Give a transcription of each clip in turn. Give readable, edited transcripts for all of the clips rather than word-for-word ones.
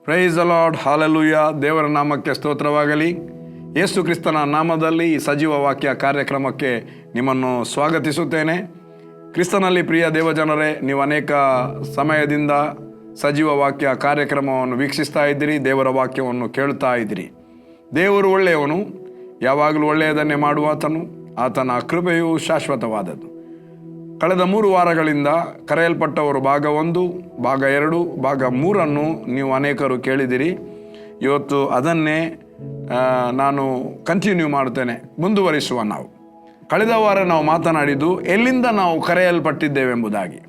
Praise the lord, hallelujah. ದೇವರ ನಾಮಕ್ಕೆ ಸ್ತೋತ್ರವಾಗಲಿ. ಯೇಸು ಕ್ರಿಸ್ತನ ನಾಮದಲ್ಲಿ ಈ ಸಜೀವ ವಾಕ್ಯ ಕಾರ್ಯಕ್ರಮಕ್ಕೆ ನಿಮ್ಮನ್ನು ಸ್ವಾಗತಿಸುತ್ತೇನೆ. ಕ್ರಿಸ್ತನಲ್ಲಿ ಪ್ರಿಯ ದೇವಜನರೇ, ನೀವು ಅನೇಕ ಸಮಯದಿಂದ ಸಜೀವ ವಾಕ್ಯ ಕಾರ್ಯಕ್ರಮವನ್ನು ವೀಕ್ಷಿಸ್ತಾ ಇದ್ದೀರಿ, ದೇವರ ವಾಕ್ಯವನ್ನು ಕೇಳ್ತಾ ಇದ್ದೀರಿ. ದೇವರು ಒಳ್ಳೆಯವನು, ಯಾವಾಗಲೂ ಒಳ್ಳೆಯದನ್ನೇ ಮಾಡುವಾತನು, ಆತನ ಕೃಪೆಯು ಶಾಶ್ವತವಾದದ್ದು. ಕಳೆದ 3 ವಾರಗಳಿಂದ ಕರೆಯಲ್ಪಟ್ಟವರು ಭಾಗ 1, ಭಾಗ 2, ಭಾಗ 3 ನೀವು ಅನೇಕರು ಕೇಳಿದಿರಿ. ಇವತ್ತು ಅದನ್ನೇ ನಾನು ಕಂಟಿನ್ಯೂ ಮಾಡುತ್ತೇನೆ, ಮುಂದುವರಿಸುವ. ನಾವು ಕಳೆದ ವಾರ ನಾವು ಮಾತನಾಡಿದ್ದು ಎಲ್ಲಿಂದ ನಾವು ಕರೆಯಲ್ಪಟ್ಟಿದ್ದೇವೆಂಬುದಾಗಿ.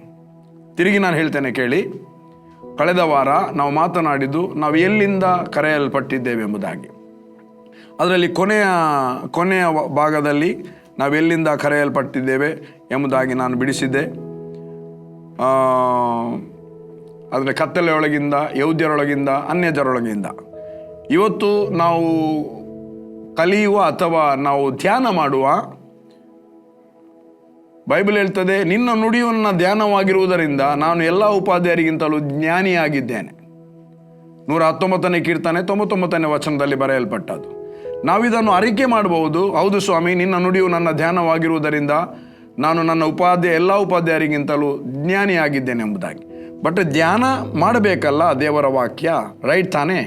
ತಿರುಗಿ ನಾನು ಹೇಳ್ತೇನೆ ಕೇಳಿ. ಕಳೆದ ವಾರ ನಾವು ಮಾತನಾಡಿದ್ದು ನಾವು ಎಲ್ಲಿಂದ ಕರೆಯಲ್ಪಟ್ಟಿದ್ದೇವೆಂಬುದಾಗಿ. ಅದರಲ್ಲಿ ಕೊನೆಯ ಭಾಗದಲ್ಲಿ ನಾವೆಲ್ಲಿಂದ ಕರೆಯಲ್ಪಟ್ಟಿದ್ದೇವೆ ಎಂಬುದಾಗಿ ನಾನು ಬಿಡಿಸಿದ್ದೆ. ಆದರೆ ಕತ್ತಲೆಯೊಳಗಿಂದ, ಯಹೂದ್ಯರೊಳಗಿಂದ, ಅನ್ಯಜರೊಳಗಿಂದ. ಇವತ್ತು ನಾವು ಕಲಿಯುವ ಅಥವಾ ನಾವು ಧ್ಯಾನ ಮಾಡುವ, ಬೈಬಲ್ ಹೇಳ್ತದೆ, ನಿನ್ನ ನುಡಿಯನ್ನು ಧ್ಯಾನವಾಗಿರುವುದರಿಂದ ನಾನು ಎಲ್ಲ ಉಪಾಧ್ಯಾಯರಿಗಿಂತಲೂ ಜ್ಞಾನಿಯಾಗಿದ್ದೇನೆ. 119ನೇ ಕೀರ್ತನೆ 99ನೇ ವಚನದಲ್ಲಿ ಬರೆಯಲ್ಪಟ್ಟದ್ದು. ನಾವಿದನ್ನು ಅರಿಕೆ ಮಾಡಬಹುದು. ಹೌದು ಸ್ವಾಮಿ, ನಿನ್ನ ನುಡಿಯು ನನ್ನ ಧ್ಯಾನವಾಗಿರುವುದರಿಂದ ನಾನು ನನ್ನ ಎಲ್ಲ ಉಪಾಧ್ಯಾಯರಿಗಿಂತಲೂ ಜ್ಞಾನಿಯಾಗಿದ್ದೇನೆ ಎಂಬುದಾಗಿ. ಬಟ್ ಧ್ಯಾನ ಮಾಡಬೇಕಲ್ಲ ದೇವರ ವಾಕ್ಯ, ರೈಟ್ ತಾನೇ?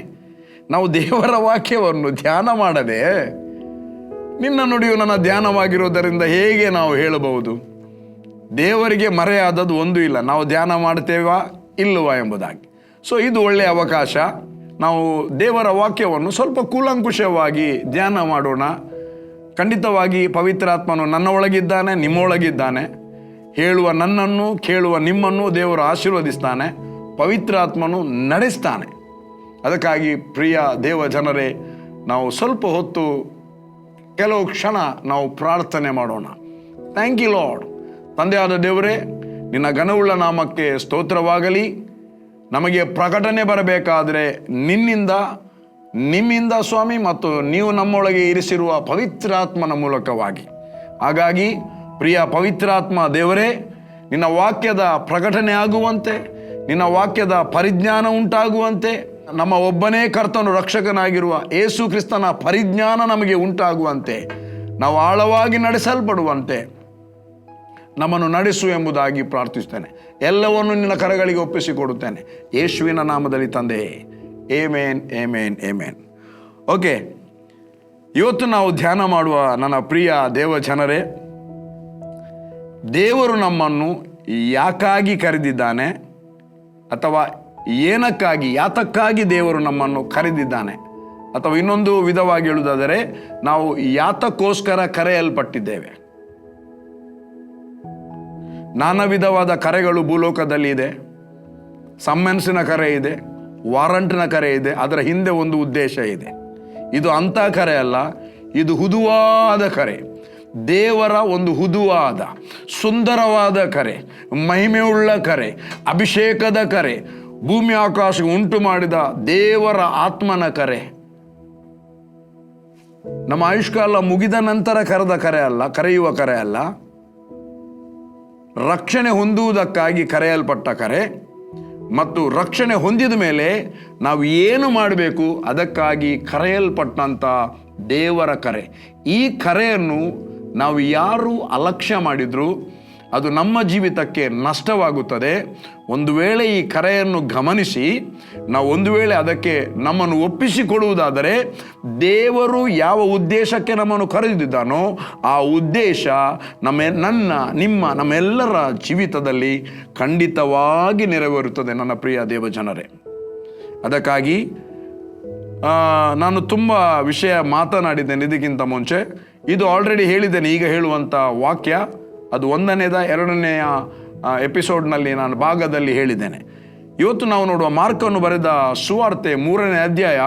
ನಾವು ದೇವರ ವಾಕ್ಯವನ್ನು ಧ್ಯಾನ ಮಾಡದೆ ನಿನ್ನ ನುಡಿಯು ನನ್ನ ಧ್ಯಾನವಾಗಿರುವುದರಿಂದ ಹೇಗೆ ನಾವು ಹೇಳಬಹುದು? ದೇವರಿಗೆ ಮರೆಯಾದದ್ದು ಒಂದು ಇಲ್ಲ, ನಾವು ಧ್ಯಾನ ಮಾಡ್ತೇವಾ ಇಲ್ಲವಾ ಎಂಬುದಾಗಿ. ಸೊ ಇದು ಒಳ್ಳೆಯ ಅವಕಾಶ. ನಾವು ದೇವರ ವಾಕ್ಯವನ್ನು ಸ್ವಲ್ಪ ಕೂಲಂಕುಷವಾಗಿ ಧ್ಯಾನ ಮಾಡೋಣ. ಖಂಡಿತವಾಗಿ ಪವಿತ್ರಾತ್ಮನು ನನ್ನ ಒಳಗಿದ್ದಾನೆ, ನಿಮ್ಮೊಳಗಿದ್ದಾನೆ. ಹೇಳುವ ನನ್ನನ್ನು, ಕೇಳುವ ನಿಮ್ಮನ್ನು ದೇವರು ಆಶೀರ್ವದಿಸ್ತಾನೆ, ಪವಿತ್ರಾತ್ಮನು ನಡೆಸ್ತಾನೆ. ಅದಕ್ಕಾಗಿ ಪ್ರಿಯ ದೇವ ಜನರೇ, ನಾವು ಸ್ವಲ್ಪ ಹೊತ್ತು, ಕೆಲವು ಕ್ಷಣ ನಾವು ಪ್ರಾರ್ಥನೆ ಮಾಡೋಣ. Thank you Lord. ತಂದೆಯಾದ ದೇವರೇ, ನಿನ್ನ ಘನವುಳ್ಳ ನಾಮಕ್ಕೆ ಸ್ತೋತ್ರವಾಗಲಿ. ನಮಗೆ ಪ್ರಕಟಣೆ ಬರಬೇಕಾದರೆ ನಿಮ್ಮಿಂದ ಸ್ವಾಮಿ, ಮತ್ತು ನೀವು ನಮ್ಮೊಳಗೆ ಇರಿಸಿರುವ ಪವಿತ್ರಾತ್ಮನ ಮೂಲಕವಾಗಿ. ಹಾಗಾಗಿ ಪ್ರಿಯ ಪವಿತ್ರಾತ್ಮ ದೇವರೇ, ನಿನ್ನ ವಾಕ್ಯದ ಪ್ರಕಟಣೆ ಆಗುವಂತೆ, ನಿನ್ನ ವಾಕ್ಯದ ಪರಿಜ್ಞಾನ ಉಂಟಾಗುವಂತೆ, ನಮ್ಮ ಒಬ್ಬನೇ ಕರ್ತನು ರಕ್ಷಕನಾಗಿರುವ ಯೇಸು ಕ್ರಿಸ್ತನ ಪರಿಜ್ಞಾನ ನಮಗೆ ಉಂಟಾಗುವಂತೆ, ನಾವು ಆಳವಾಗಿ ನಡೆಸಲ್ಪಡುವಂತೆ ನಮ್ಮನ್ನು ನಡೆಸು ಎಂಬುದಾಗಿ ಪ್ರಾರ್ಥಿಸ್ತೇನೆ. ಎಲ್ಲವನ್ನು ನಿನ್ನ ಕರಗಳಿಗೆ ಒಪ್ಪಿಸಿಕೊಡುತ್ತೇನೆ, ಯೇಸುವಿನ ನಾಮದಲ್ಲಿ ತಂದೆ. Amen, amen, amen. ಓಕೆ, ಇವತ್ತು ನಾವು ಧ್ಯಾನ ಮಾಡುವ ನನ್ನ ಪ್ರಿಯ ದೇವ ಜನರೇ, ದೇವರು ನಮ್ಮನ್ನು ಯಾಕಾಗಿ ಕರೆದಿದ್ದಾನೆ, ಅಥವಾ ಯಾತಕ್ಕಾಗಿ ದೇವರು ನಮ್ಮನ್ನು ಕರೆದಿದ್ದಾನೆ, ಅಥವಾ ಇನ್ನೊಂದು ವಿಧವಾಗಿ ಹೇಳುವುದಾದರೆ ನಾವು ಯಾತಕ್ಕೋಸ್ಕರ ಕರೆಯಲ್ಪಟ್ಟಿದ್ದೇವೆ. ನಾನಾ ವಿಧವಾದ ಕರೆಗಳು ಭೂಲೋಕದಲ್ಲಿ ಇದೆ. ಸಮ್ಮನ್ಸಿನ ಕರೆ ಇದೆ, ವಾರಂಟ್ನ ಕರೆ ಇದೆ. ಅದರ ಹಿಂದೆ ಒಂದು ಉದ್ದೇಶ ಇದೆ. ಇದು ಅಂಥ ಕರೆ ಅಲ್ಲ, ಇದು ಹುದುವಾದ ಕರೆ. ದೇವರ ಒಂದು ಹುದುವಾದ, ಸುಂದರವಾದ ಕರೆ, ಮಹಿಮೆಯುಳ್ಳ ಕರೆ, ಅಭಿಷೇಕದ ಕರೆ, ಭೂಮಿ ಆಕಾಶ ಉಂಟು ಮಾಡಿದ ದೇವರ ಆತ್ಮನ ಕರೆ. ನಮ್ಮ ಆಯುಷ್ಕಾಲ ಮುಗಿದ ನಂತರ ಕರೆಯುವ ಕರೆ ಅಲ್ಲ, ರಕ್ಷಣೆ ಹೊಂದುವುದಕ್ಕಾಗಿ ಕರೆಯಲ್ಪಟ್ಟ ಕರೆ. ಮತ್ತು ರಕ್ಷಣೆ ಹೊಂದಿದ ಮೇಲೆ ನಾವು ಏನು ಮಾಡಬೇಕು, ಅದಕ್ಕಾಗಿ ಕರೆಯಲ್ಪಟ್ಟಂಥ ದೇವರ ಕರೆ. ಈ ಕರೆಯನ್ನು ನಾವು ಯಾರು ಅಲಕ್ಷ್ಯ ಮಾಡಿದರೂ ಅದು ನಮ್ಮ ಜೀವಿತಕ್ಕೆ ನಷ್ಟವಾಗುತ್ತದೆ. ಒಂದು ವೇಳೆ ಈ ಕರೆಯನ್ನು ಗಮನಿಸಿ ನಾವು ಒಂದು ವೇಳೆ ಅದಕ್ಕೆ ನಮ್ಮನ್ನು ಒಪ್ಪಿಸಿಕೊಡುವುದಾದರೆ, ದೇವರು ಯಾವ ಉದ್ದೇಶಕ್ಕೆ ನಮ್ಮನ್ನು ಕರೆದಿದ್ದಾನೋ ಆ ಉದ್ದೇಶ ನಮ್ಮೆಲ್ಲರ ಜೀವಿತದಲ್ಲಿ ಖಂಡಿತವಾಗಿ ನೆರವೇರುತ್ತದೆ ನನ್ನ ಪ್ರಿಯ ದೇವ ಜನರೇ. ಅದಕ್ಕಾಗಿ ನಾನು ತುಂಬ ವಿಷಯ ಮಾತನಾಡಿದ್ದೇನೆ ಇದಕ್ಕಿಂತ ಮುಂಚೆ. ಇದು ಆಲ್ರೆಡಿ ಹೇಳಿದ್ದೇನೆ. ಈಗ ಹೇಳುವಂಥ ವಾಕ್ಯ ಅದು 1ನೇದ 2ನೇಯ ಎಪಿಸೋಡ್ನಲ್ಲಿ ನಾನು ಭಾಗದಲ್ಲಿ ಹೇಳಿದ್ದೇನೆ. ಇವತ್ತು ನಾವು ನೋಡುವ ಮಾರ್ಕನ್ನು ಬರೆದ ಸುವಾರ್ತೆ 3ನೇ ಅಧ್ಯಾಯ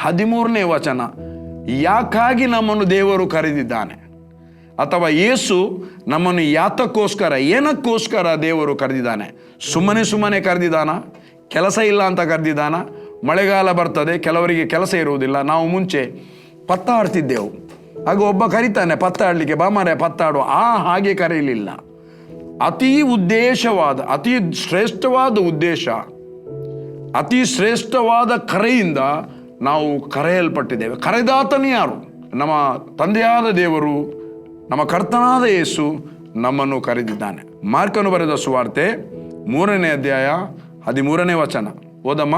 13ನೇ ವಚನ. ಯಾಕಾಗಿ ನಮ್ಮನ್ನು ದೇವರು ಕರೆದಿದ್ದಾನೆ, ಅಥವಾ ಯೇಸು ನಮ್ಮನ್ನು ಏನಕ್ಕೋಸ್ಕರ ದೇವರು ಕರೆದಿದ್ದಾನೆ? ಸುಮ್ಮನೆ ಕರೆದಿದ್ದಾನ? ಕೆಲಸ ಇಲ್ಲ ಅಂತ ಕರೆದಿದ್ದಾನ? ಮಳೆಗಾಲ ಬರ್ತದೆ, ಕೆಲವರಿಗೆ ಕೆಲಸ ಇರುವುದಿಲ್ಲ. ನಾವು ಮುಂಚೆ ಪತ್ತ ಆಡ್ತಿದ್ದೆವು, ಆಗ ಒಬ್ಬ ಕರೀತಾನೆ ಪತ್ತ ಆಡಲಿಕ್ಕೆ, ಬಾಮಾರೆ ಪತ್ತ ಆಡುವ. ಹಾಗೆ ಕರೀಲಿಲ್ಲ. ಅತಿ ಶ್ರೇಷ್ಠವಾದ ಉದ್ದೇಶ ಅತಿ ಶ್ರೇಷ್ಠವಾದ ಕರೆಯಿಂದ ನಾವು ಕರೆಯಲ್ಪಟ್ಟಿದ್ದೇವೆ. ಕರೆದಾತನೇ ಯಾರು? ನಮ್ಮ ತಂದೆಯಾದ ದೇವರು, ನಮ್ಮ ಕರ್ತನಾದ ಯೇಸು ನಮ್ಮನ್ನು ಕರೆದಿದ್ದಾನೆ. ಮಾರ್ಕನು ಬರೆದ ಸುವಾರ್ತೆ 3ನೇ ಅಧ್ಯಾಯ 13ನೇ ವಚನ. ಓದಮ್ಮ.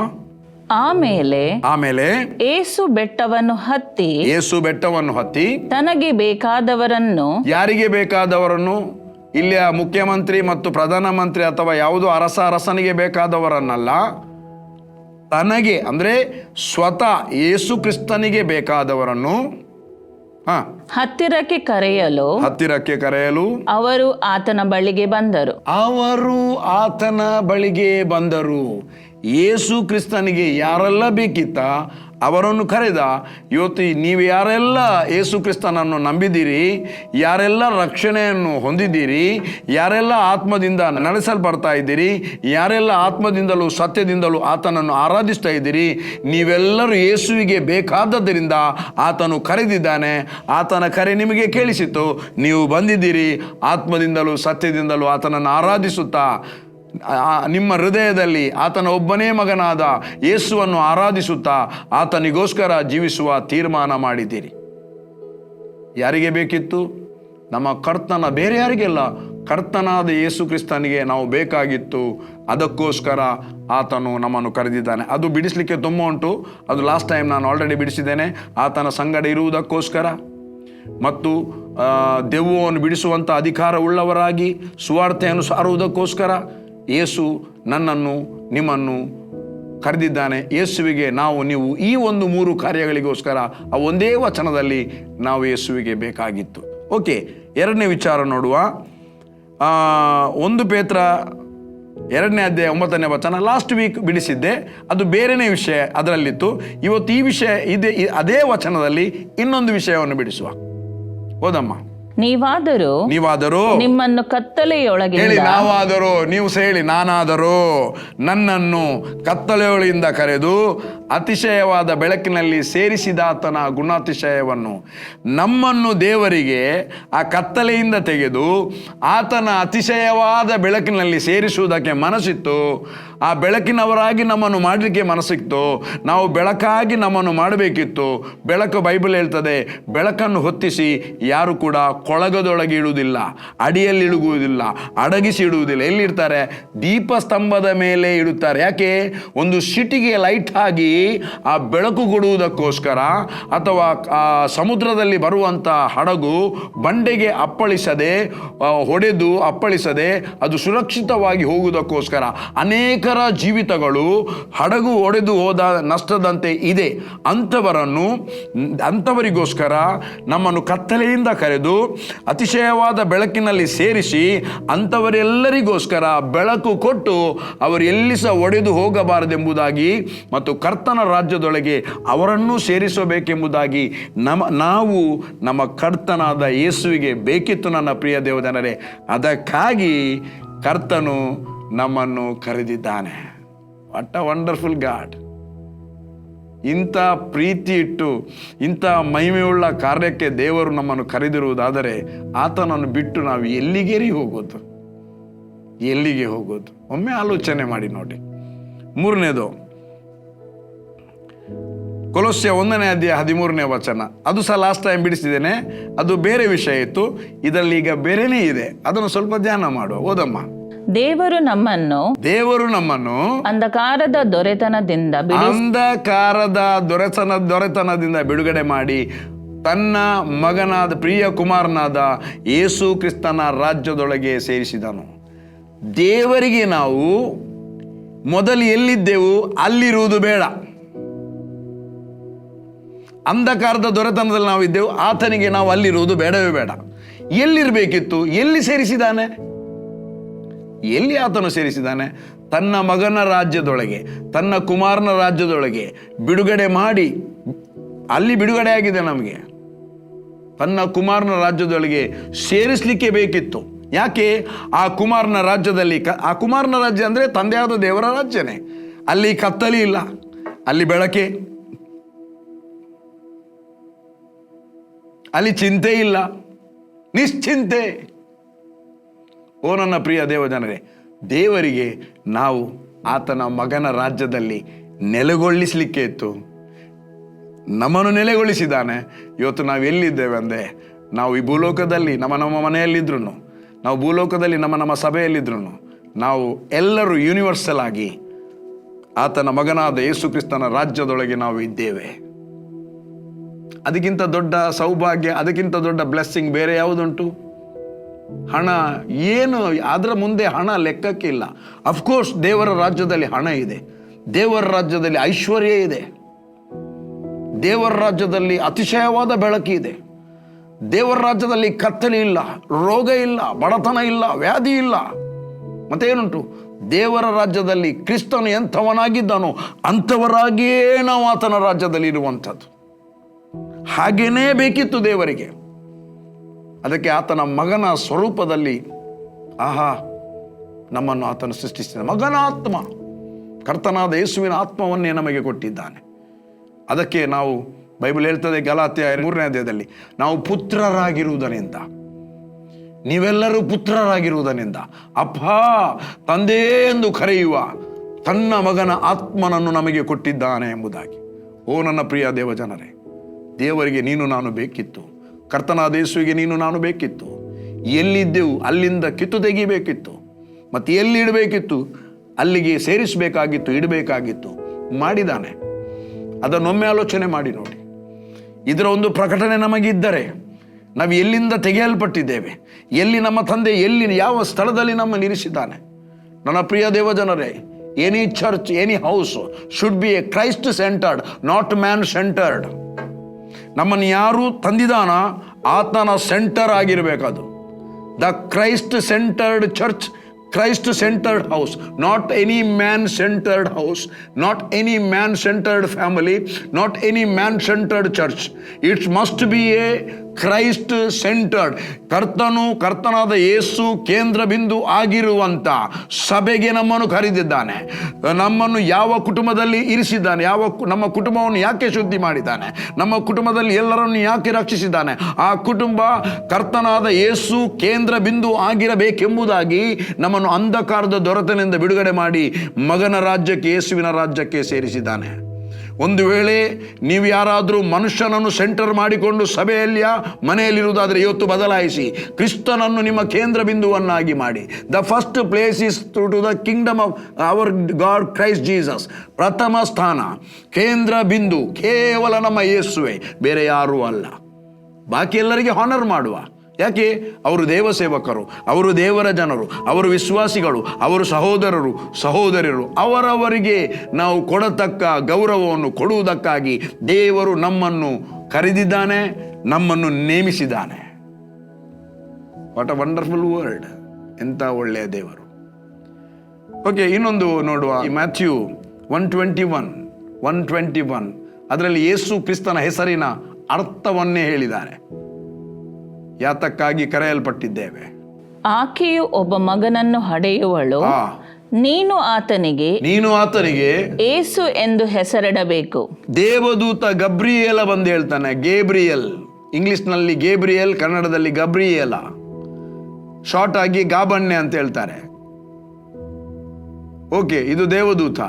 ಆಮೇಲೆ ಯೇಸು ಬೆಟ್ಟವನ್ನು ಹತ್ತಿ ತನಗೆ ಬೇಕಾದವರನ್ನು, ಯಾರಿಗೆ ಬೇಕಾದವರನ್ನು? ಇಲ್ಲಿಯ ಮುಖ್ಯಮಂತ್ರಿ ಮತ್ತು ಪ್ರಧಾನಮಂತ್ರಿ ಅಥವಾ ಯಾವುದೋ ಅರಸನಿಗೆ ಬೇಕಾದವರನ್ನಲ್ಲ, ತನಗೆ ಅಂದ್ರೆ ಸ್ವತಃ ಯೇಸು ಕ್ರಿಸ್ತನಿಗೆ ಬೇಕಾದವರನ್ನು ಹತ್ತಿರಕ್ಕೆ ಕರೆಯಲು ಅವರು ಆತನ ಬಳಿಗೆ ಬಂದರು. ಯೇಸು ಕ್ರಿಸ್ತನಿಗೆ ಯಾರೆಲ್ಲ ಬೇಕಿತ್ತ ಅವರನ್ನು ಕರೆದ. ಇವತ್ತು ನೀವು ಯಾರೆಲ್ಲ ಯೇಸು ಕ್ರಿಸ್ತನನ್ನು ನಂಬಿದ್ದೀರಿ, ಯಾರೆಲ್ಲ ರಕ್ಷಣೆಯನ್ನು ಹೊಂದಿದ್ದೀರಿ, ಯಾರೆಲ್ಲ ಆತ್ಮದಿಂದ ನಡೆಸಲ್ಪಡ್ತಾ ಇದ್ದೀರಿ, ಯಾರೆಲ್ಲ ಆತ್ಮದಿಂದಲೂ ಸತ್ಯದಿಂದಲೂ ಆತನನ್ನು ಆರಾಧಿಸ್ತಾ ಇದ್ದೀರಿ, ನೀವೆಲ್ಲರೂ ಯೇಸುವಿಗೆ ಬೇಕಾದದ್ದರಿಂದ ಆತನು ಕರೆದಿದ್ದಾನೆ. ಆತನ ಕರೆ ನಿಮಗೆ ಕೇಳಿಸಿತು, ನೀವು ಬಂದಿದ್ದೀರಿ. ಆತ್ಮದಿಂದಲೂ ಸತ್ಯದಿಂದಲೂ ಆತನನ್ನು ಆರಾಧಿಸುತ್ತಾ ನಿಮ್ಮ ಹೃದಯದಲ್ಲಿ ಆತನ ಒಬ್ಬನೇ ಮಗನಾದ ಯೇಸುವನ್ನು ಆರಾಧಿಸುತ್ತಾ ಆತನಿಗೋಸ್ಕರ ಜೀವಿಸುವ ತೀರ್ಮಾನ ಮಾಡಿದ್ದೀರಿ. ಯಾರಿಗೆ ಬೇಕಿತ್ತು? ನಮ್ಮ ಕರ್ತನ, ಬೇರೆ ಯಾರಿಗೆಲ್ಲ, ಕರ್ತನಾದ ಯೇಸು ಕ್ರಿಸ್ತನಿಗೆ ನಾವು ಬೇಕಾಗಿತ್ತು. ಅದಕ್ಕೋಸ್ಕರ ಆತನು ನಮ್ಮನ್ನು ಕರೆದಿದ್ದಾನೆ. ಅದು ಬಿಡಿಸಲಿಕ್ಕೆ ತುಂಬ ಉಂಟು. ಅದು ಲಾಸ್ಟ್ ಟೈಮ್ ನಾನು ಆಲ್ರೆಡಿ ಬಿಡಿಸಿದ್ದೇನೆ. ಆತನ ಸಂಗಡ ಇರುವುದಕ್ಕೋಸ್ಕರ ಮತ್ತು ದೆವ್ವವನ್ನು ಬಿಡಿಸುವಂಥ ಅಧಿಕಾರವುಳ್ಳವರಾಗಿ ಸುವಾರ್ತೆಯನ್ನು ಸಾರುವುದಕ್ಕೋಸ್ಕರ ಯೇಸು ನನ್ನನ್ನು ನಿಮ್ಮನ್ನು ಕರೆದಿದ್ದಾನೆ. ಯೇಸುವಿಗೆ ನೀವು ಈ ಒಂದು 3 ಕಾರ್ಯಗಳಿಗೋಸ್ಕರ ಆ ಒಂದೇ ವಚನದಲ್ಲಿ ನಾವು ಯೇಸುವಿಗೆ ಬೇಕಾಗಿತ್ತು. ಓಕೆ, 2ನೇ ವಿಚಾರ ನೋಡುವ. 1 ಪೇತ್ರ 2ನೇ ಅಧ್ಯಾಯ 9ನೇ ವಚನ. ಲಾಸ್ಟ್ ವೀಕ್ ಬಿಡಿಸಿದ್ದೆ, ಅದು ಬೇರೆನೇ ವಿಷಯ ಅದರಲ್ಲಿತ್ತು. ಇವತ್ತು ಈ ವಿಷಯ ಇದೆ, ಅದೇ ವಚನದಲ್ಲಿ ಇನ್ನೊಂದು ವಿಷಯವನ್ನು ಬಿಡಿಸುವ. ಓದಮ್ಮ. ನೀವಾದರೂ ನಿಮ್ಮನ್ನು ಕತ್ತಲೆಯೊಳಗೆ, ನಾವಾದರೂ, ನೀವು ಹೇಳಿ, ನಾನಾದರೂ ನನ್ನನ್ನು ಕತ್ತಲೆಯೊಳಗಿಂದ ಕರೆದು ಅತಿಶಯವಾದ ಬೆಳಕಿನಲ್ಲಿ ಸೇರಿಸಿದಾತನ ಗುಣಾತಿಶಯವನ್ನು, ನಮ್ಮನ್ನು ದೇವರಿಗೆ ಆ ಕತ್ತಲೆಯಿಂದ ತೆಗೆದು ಆತನ ಅತಿಶಯವಾದ ಬೆಳಕಿನಲ್ಲಿ ಸೇರಿಸುವುದಕ್ಕೆ ಮನಸ್ಸಿತ್ತು. ಆ ಬೆಳಕಿನವರಾಗಿ ನಮ್ಮನ್ನು ಮಾಡಲಿಕ್ಕೆ ಮನಸ್ಸಿತ್ತು. ನಾವು ಬೆಳಕಾಗಿ ನಮ್ಮನ್ನು ಮಾಡಬೇಕಿತ್ತು. ಬೆಳಕು, ಬೈಬಲ್ ಹೇಳ್ತದೆ, ಬೆಳಕನ್ನು ಹೊತ್ತಿಸಿ ಯಾರು ಕೂಡ ಕೊಳಗದೊಳಗೆ ಇಡುವುದಿಲ್ಲ, ಅಡಿಯಲ್ಲಿ ಇಡುವುದಿಲ್ಲ, ಅಡಗಿಸಿ ಇಡುವುದಿಲ್ಲ. ಎಲ್ಲಿಡ್ತಾರೆ? ದೀಪಸ್ತಂಭದ ಮೇಲೆ ಇಡುತ್ತಾರೆ. ಯಾಕೆ? ಒಂದು ಸಿಟಿಗೆ ಲೈಟ್ ಆಗಿ ಆ ಬೆಳಕು ಕೊಡುವುದಕ್ಕೋಸ್ಕರ. ಅಥವಾ ಸಮುದ್ರದಲ್ಲಿ ಬರುವಂಥ ಹಡಗು ಬಂಡೆಗೆ ಅಪ್ಪಳಿಸದೆ, ಹೊಡೆದು ಅಪ್ಪಳಿಸದೆ ಅದು ಸುರಕ್ಷಿತವಾಗಿ ಹೋಗುವುದಕ್ಕೋಸ್ಕರ. ಅನೇಕರ ಜೀವಿತಗಳು ಹಡಗು ಒಡೆದು ಹೋದ ನಷ್ಟದಂತೆ ಇದೆ. ಅಂಥವರಿಗೋಸ್ಕರ ನಮ್ಮನ್ನು ಕತ್ತಲೆಯಿಂದ ಕರೆದು ಅತಿಶಯವಾದ ಬೆಳಕಿನಲ್ಲಿ ಸೇರಿಸಿ ಅಂಥವರೆಲ್ಲರಿಗೋಸ್ಕರ ಬೆಳಕು ಕೊಟ್ಟು ಅವರು ಎಲ್ಲಿ ಸಹ ಒಡೆದು ಹೋಗಬಾರದೆಂಬುದಾಗಿ ಮತ್ತು ಕರ್ತನ ರಾಜ್ಯದೊಳಗೆ ಅವರನ್ನು ಸೇರಿಸಬೇಕೆಂಬುದಾಗಿ ನಾವು ನಮ್ಮ ಕರ್ತನಾದ ಯೇಸುವಿಗೆ ಬೇಕಿತ್ತು. ನನ್ನ ಪ್ರಿಯ ದೇವಜನರೇ, ಅದಕ್ಕಾಗಿ ಕರ್ತನು ನಮ್ಮನ್ನು ಕರೆದಿದ್ದಾನೆ. What a wonderful God! ಇಂಥ ಪ್ರೀತಿ ಇಟ್ಟು ಇಂಥ ಮಹಿಮೆಯುಳ್ಳ ಕಾರ್ಯಕ್ಕೆ ದೇವರು ನಮ್ಮನ್ನು ಕರೆದಿರುವುದಾದರೆ ಆತನನ್ನು ಬಿಟ್ಟು ನಾವು ಎಲ್ಲಿಗೆ ಹೋಗೋದು? ಒಮ್ಮೆ ಆಲೋಚನೆ ಮಾಡಿ ನೋಡಿ. 3ನೇದು ಕೊಲೊಸ್ಸೆ 1ನೇ ಅಧ್ಯಾಯ 13ನೇ ವಚನ. ಅದು ಸಹ ಲಾಸ್ಟ್ ಟೈಮ್ ಬಿಡಿಸಿದ್ದೇನೆ, ಅದು ಬೇರೆ ವಿಷಯ ಇತ್ತು. ಇದರಲ್ಲಿ ಈಗ ಬೇರೆನೇ ಇದೆ, ಅದನ್ನು ಸ್ವಲ್ಪ ಧ್ಯಾನ ಮಾಡುವ. ಓದಮ್ಮ. ದೇವರು ನಮ್ಮನ್ನು ಅಂಧಕಾರದ ದೊರೆತನದಿಂದ ಬಿಡುಗಡೆ ಮಾಡಿ ತನ್ನ ಮಗನಾದ ಪ್ರಿಯ ಕುಮಾರನಾದ ಯೇಸು ಕ್ರಿಸ್ತನ ರಾಜ್ಯದೊಳಗೆ ಸೇರಿಸಿದನು. ದೇವರಿಗೆ ನಾವು ಮೊದಲು ಎಲ್ಲಿದ್ದೆವು ಅಲ್ಲಿರುವುದು ಬೇಡ. ಅಂಧಕಾರದ ದೊರೆತನದಲ್ಲಿ ನಾವು ಇದ್ದೆವು, ಆತನಿಗೆ ನಾವು ಅಲ್ಲಿರುವುದು ಬೇಡವೇ ಬೇಡ. ಎಲ್ಲಿರಬೇಕಿತ್ತು? ಎಲ್ಲಿ ಸೇರಿಸಿದ್ದಾನೆ? ಎಲ್ಲಿ ಆತನು ಸೇರಿಸಿದ್ದಾನೆ? ತನ್ನ ಮಗನ ರಾಜ್ಯದೊಳಗೆ, ತನ್ನ ಕುಮಾರನ ರಾಜ್ಯದೊಳಗೆ ಬಿಡುಗಡೆ ಮಾಡಿ, ಅಲ್ಲಿ ಬಿಡುಗಡೆ ಆಗಿದೆ ನಮಗೆ. ತನ್ನ ಕುಮಾರನ ರಾಜ್ಯದೊಳಗೆ ಸೇರಿಸಲಿಕ್ಕೆ ಬೇಕಿತ್ತು. ಯಾಕೆ? ಆ ಕುಮಾರನ ರಾಜ್ಯದಲ್ಲಿ, ಆ ಕುಮಾರನ ರಾಜ್ಯ ಅಂದರೆ ತಂದೆಯಾದ ದೇವರ ರಾಜ್ಯನೇ. ಅಲ್ಲಿ ಕತ್ತಲಿ ಇಲ್ಲ, ಅಲ್ಲಿ ಬೆಳಕೆ, ಅಲ್ಲಿ ಚಿಂತೆ ಇಲ್ಲ, ನಿಶ್ಚಿಂತೆ. ಓ ನನ್ನ ಪ್ರಿಯ ದೇವಜನರೇ, ದೇವರಿಗೆ ನಾವು ಆತನ ಮಗನ ರಾಜ್ಯದಲ್ಲಿ ನೆಲೆಗೊಳಿಸಲಿಕ್ಕೆ ಇತ್ತು. ನಮ್ಮನ್ನು ನೆಲೆಗೊಳಿಸಿದ್ದಾನೆ. ಇವತ್ತು ನಾವು ಎಲ್ಲಿದ್ದೇವೆ ಅಂದರೆ, ನಾವು ಈ ಭೂಲೋಕದಲ್ಲಿ ನಮ್ಮ ಮನೆಯಲ್ಲಿದ್ರೂ, ನಾವು ಭೂಲೋಕದಲ್ಲಿ ನಮ್ಮ ಸಭೆಯಲ್ಲಿದ್ರೂ, ನಾವು ಎಲ್ಲರೂ ಯೂನಿವರ್ಸಲ್ ಆಗಿ ಆತನ ಮಗನಾದ ಯೇಸು ಕ್ರಿಸ್ತನ ರಾಜ್ಯದೊಳಗೆ ನಾವು ಇದ್ದೇವೆ. ಅದಕ್ಕಿಂತ ದೊಡ್ಡ ಸೌಭಾಗ್ಯ, ಅದಕ್ಕಿಂತ ದೊಡ್ಡ ಬ್ಲೆಸ್ಸಿಂಗ್ ಬೇರೆ ಯಾವುದುಂಟು? ಹಣ ಏನು, ಅದರ ಮುಂದೆ ಹಣ ಲೆಕ್ಕಕ್ಕೆ ಇಲ್ಲ. ಅಫ್ಕೋರ್ಸ್ ದೇವರ ರಾಜ್ಯದಲ್ಲಿ ಹಣ ಇದೆ, ದೇವರ ರಾಜ್ಯದಲ್ಲಿ ಐಶ್ವರ್ಯ ಇದೆ, ದೇವರ ರಾಜ್ಯದಲ್ಲಿ ಅತಿಶಯವಾದ ಬೆಳಕಿದೆ, ದೇವರ ರಾಜ್ಯದಲ್ಲಿ ಕತ್ತಲೆ ಇಲ್ಲ, ರೋಗ ಇಲ್ಲ, ಬಡತನ ಇಲ್ಲ, ವ್ಯಾಧಿ ಇಲ್ಲ. ಮತ್ತೇನುಂಟು? ದೇವರ ರಾಜ್ಯದಲ್ಲಿ ಕ್ರಿಸ್ತನು ಎಂಥವನಾಗಿದ್ದಾನೋ ಅಂಥವರಾಗಿಯೇ ನಾವು ಆತನ ರಾಜ್ಯದಲ್ಲಿ ಇರುವಂಥದ್ದು. ಹಾಗೇನೇ ಬೇಕಿತ್ತು ದೇವರಿಗೆ. ಅದಕ್ಕೆ ಆತನ ಮಗನ ಸ್ವರೂಪದಲ್ಲಿ ನಮ್ಮನ್ನು ಆತನು ಸೃಷ್ಟಿಸಿದ ಮಗನ ಆತ್ಮ, ಕರ್ತನಾದ ಯೇಸುವಿನ ಆತ್ಮವನ್ನೇ ನಮಗೆ ಕೊಟ್ಟಿದ್ದಾನೆ. ಅದಕ್ಕೆ ನಾವು, ಬೈಬಲ್ ಹೇಳ್ತದೆ ಗಲಾತ್ಯ 3ನೇ ಅಧ್ಯಾಯದಲ್ಲಿ, ನಾವು ಪುತ್ರರಾಗಿರುವುದರಿಂದ, ನೀವೆಲ್ಲರೂ ಪುತ್ರರಾಗಿರುವುದರಿಂದ ಅಪ್ಪ ತಂದೆ ಎಂದು ಕರೆಯುವ ತನ್ನ ಮಗನ ಆತ್ಮನನ್ನು ನಮಗೆ ಕೊಟ್ಟಿದ್ದಾನೆ ಎಂಬುದಾಗಿ. ಓ ನನ್ನ ಪ್ರಿಯ ದೇವಜನರೇ, ದೇವರಿಗೆ ನೀನು ನಾನು ಬೇಕಿತ್ತು, ಕರ್ತನಾದ ಯೇಸುವಿಗೆ ನೀನು ನಾನು ಬೇಕಿತ್ತು. ಎಲ್ಲಿದ್ದೆವು ಅಲ್ಲಿಂದ ಕಿತ್ತು ತೆಗಿಬೇಕಿತ್ತು, ಮತ್ತು ಎಲ್ಲಿ ಇಡಬೇಕಿತ್ತು ಅಲ್ಲಿಗೆ ಸೇರಿಸಬೇಕಾಗಿತ್ತು, ಇಡಬೇಕಾಗಿತ್ತು. ಮಾಡಿದ್ದಾನೆ. ಅದನ್ನೊಮ್ಮೆ ಆಲೋಚನೆ ಮಾಡಿ ನೋಡಿ. ಇದರ ಒಂದು ಪ್ರಕಟಣೆ ನಮಗಿದ್ದರೆ ನಾವು ಎಲ್ಲಿಂದ ತೆಗೆಯಲ್ಪಟ್ಟಿದ್ದೇವೆ, ಎಲ್ಲಿ ನಮ್ಮ ತಂದೆ, ಎಲ್ಲಿ ಯಾವ ಸ್ಥಳದಲ್ಲಿ ನಮ್ಮನ್ನು ಇರಿಸಿದ್ದಾನೆ. ನನ್ನ ಪ್ರಿಯ ದೇವಜನರೇ, any church, any house should be a Christ centred, not man centred. ನಮ್ಮನ್ನು ಯಾರು ತಂದಿದಾನ ಆತನ ಸೆಂಟರ್ ಆಗಿರಬೇಕದು. The Christ centred church, Christ centered house, not any man centered house, not any man centered family, not any man centered church. It must be a Christ centered. ಕರ್ತನಾದ ಯೇಸು ಕೇಂದ್ರ ಬಿಂದು ಆಗಿರುವಂತ ಸಭೆಗೆ ನಮ್ಮನ್ನು ಕರೆದಿದ್ದಾನೆ. ನಮ್ಮನ್ನು ಯಾವ ಕುಟುಂಬದಲ್ಲಿ ಇರಿಸಿದ್ದಾನೆ, ನಮ್ಮ ಕುಟುಂಬವನ್ನು ಯಾಕೆ ಶುದ್ಧಿ ಮಾಡಿದ್ದಾನೆ, ನಮ್ಮ ಕುಟುಂಬದಲ್ಲಿ ಎಲ್ಲರನ್ನು ಯಾಕೆ ರಕ್ಷಿಸಿದ್ದಾನೆ, ಆ ಕುಟುಂಬ ಕರ್ತನಾದ ಯೇಸು ಕೇಂದ್ರ ಬಿಂದು ಆಗಿರಬೇಕೆಂಬುದಾಗಿ ನಮ್ಮನ್ನು ಅಂಧಕಾರದ ದೊರೆತನಿಂದ ಬಿಡುಗಡೆ ಮಾಡಿ ಮಗನ ರಾಜ್ಯಕ್ಕೆ, ಯೇಸುವಿನ ರಾಜ್ಯಕ್ಕೆ ಸೇರಿಸಿದ್ದಾನೆ. ಒಂದು ವೇಳೆ ನೀವು ಯಾರಾದರೂ ಮನುಷ್ಯನನ್ನು ಸೆಂಟರ್ ಮಾಡಿಕೊಂಡು ಸಭೆಯಲ್ಲಿಯ ಮನೆಯಲ್ಲಿರುವುದಾದರೆ ಇವತ್ತು ಬದಲಾಯಿಸಿ ಕ್ರಿಸ್ತನನ್ನು ನಿಮ್ಮ ಕೇಂದ್ರ ಬಿಂದುವನ್ನಾಗಿ ಮಾಡಿ. The first place is to the kingdom of our God Christ Jesus. ಪ್ರಥಮ ಸ್ಥಾನ, ಕೇಂದ್ರ ಬಿಂದು ಕೇವಲ ನಮ್ಮ ಯೇಸುವೆ, ಬೇರೆ ಯಾರೂ ಅಲ್ಲ. ಬಾಕಿ ಎಲ್ಲರಿಗೆ ಹಾನರ್ ಮಾಡುವ. ಯಾಕೆ? ಅವರು ದೇವ ಸೇವಕರು, ಅವರು ದೇವರ ಜನರು, ಅವರು ವಿಶ್ವಾಸಿಗಳು, ಅವರು ಸಹೋದರರು ಸಹೋದರಿಯರು. ಅವರವರಿಗೆ ನಾವು ಕೊಡತಕ್ಕ ಗೌರವವನ್ನು ಕೊಡುವುದಕ್ಕಾಗಿ ದೇವರು ನಮ್ಮನ್ನು ಕರೆದಿದ್ದಾನೆ, ನಮ್ಮನ್ನು ನೇಮಿಸಿದ್ದಾನೆ. What a wonderful word. ಎಂಥ ಒಳ್ಳೆಯ ದೇವರು. ಓಕೆ, ಇನ್ನೊಂದು ನೋಡುವ. ಮ್ಯಾಥ್ಯೂ 121 ಅದರಲ್ಲಿ ಯೇಸು ಕ್ರಿಸ್ತನ ಹೆಸರಿನ ಅರ್ಥವನ್ನೇ ಹೇಳಿದ್ದಾರೆ. ಯಾತಕ್ಕಾಗಿ ಕರೆಯಲ್ಪಟ್ಟಿದ್ದೇವೆ? ಆಕೆಯು ಒಬ್ಬ ಮಗನನ್ನು ಹಡೆಯುವಳು, ನೀನು ಆತನಿಗೆ ಏಸು ಎಂದು ಹೆಸರಿಡಬೇಕು. ದೇವದೂತ ಗಬ್ರಿಯೇಲ ಬಂದು ಹೇಳ್ತಾನೆ. ಗೇಬ್ರಿಯಲ್, ಇಂಗ್ಲಿಷ್ನಲ್ಲಿ ಗೇಬ್ರಿಯಲ್, ಕನ್ನಡದಲ್ಲಿ ಗಬ್ರಿಯೇಲ, ಶಾರ್ಟ್ ಆಗಿ ಗಾಬಣ್ಣೆ ಅಂತ ಹೇಳ್ತಾರೆ. ಓಕೆ, ಇದು ದೇವದೂತ.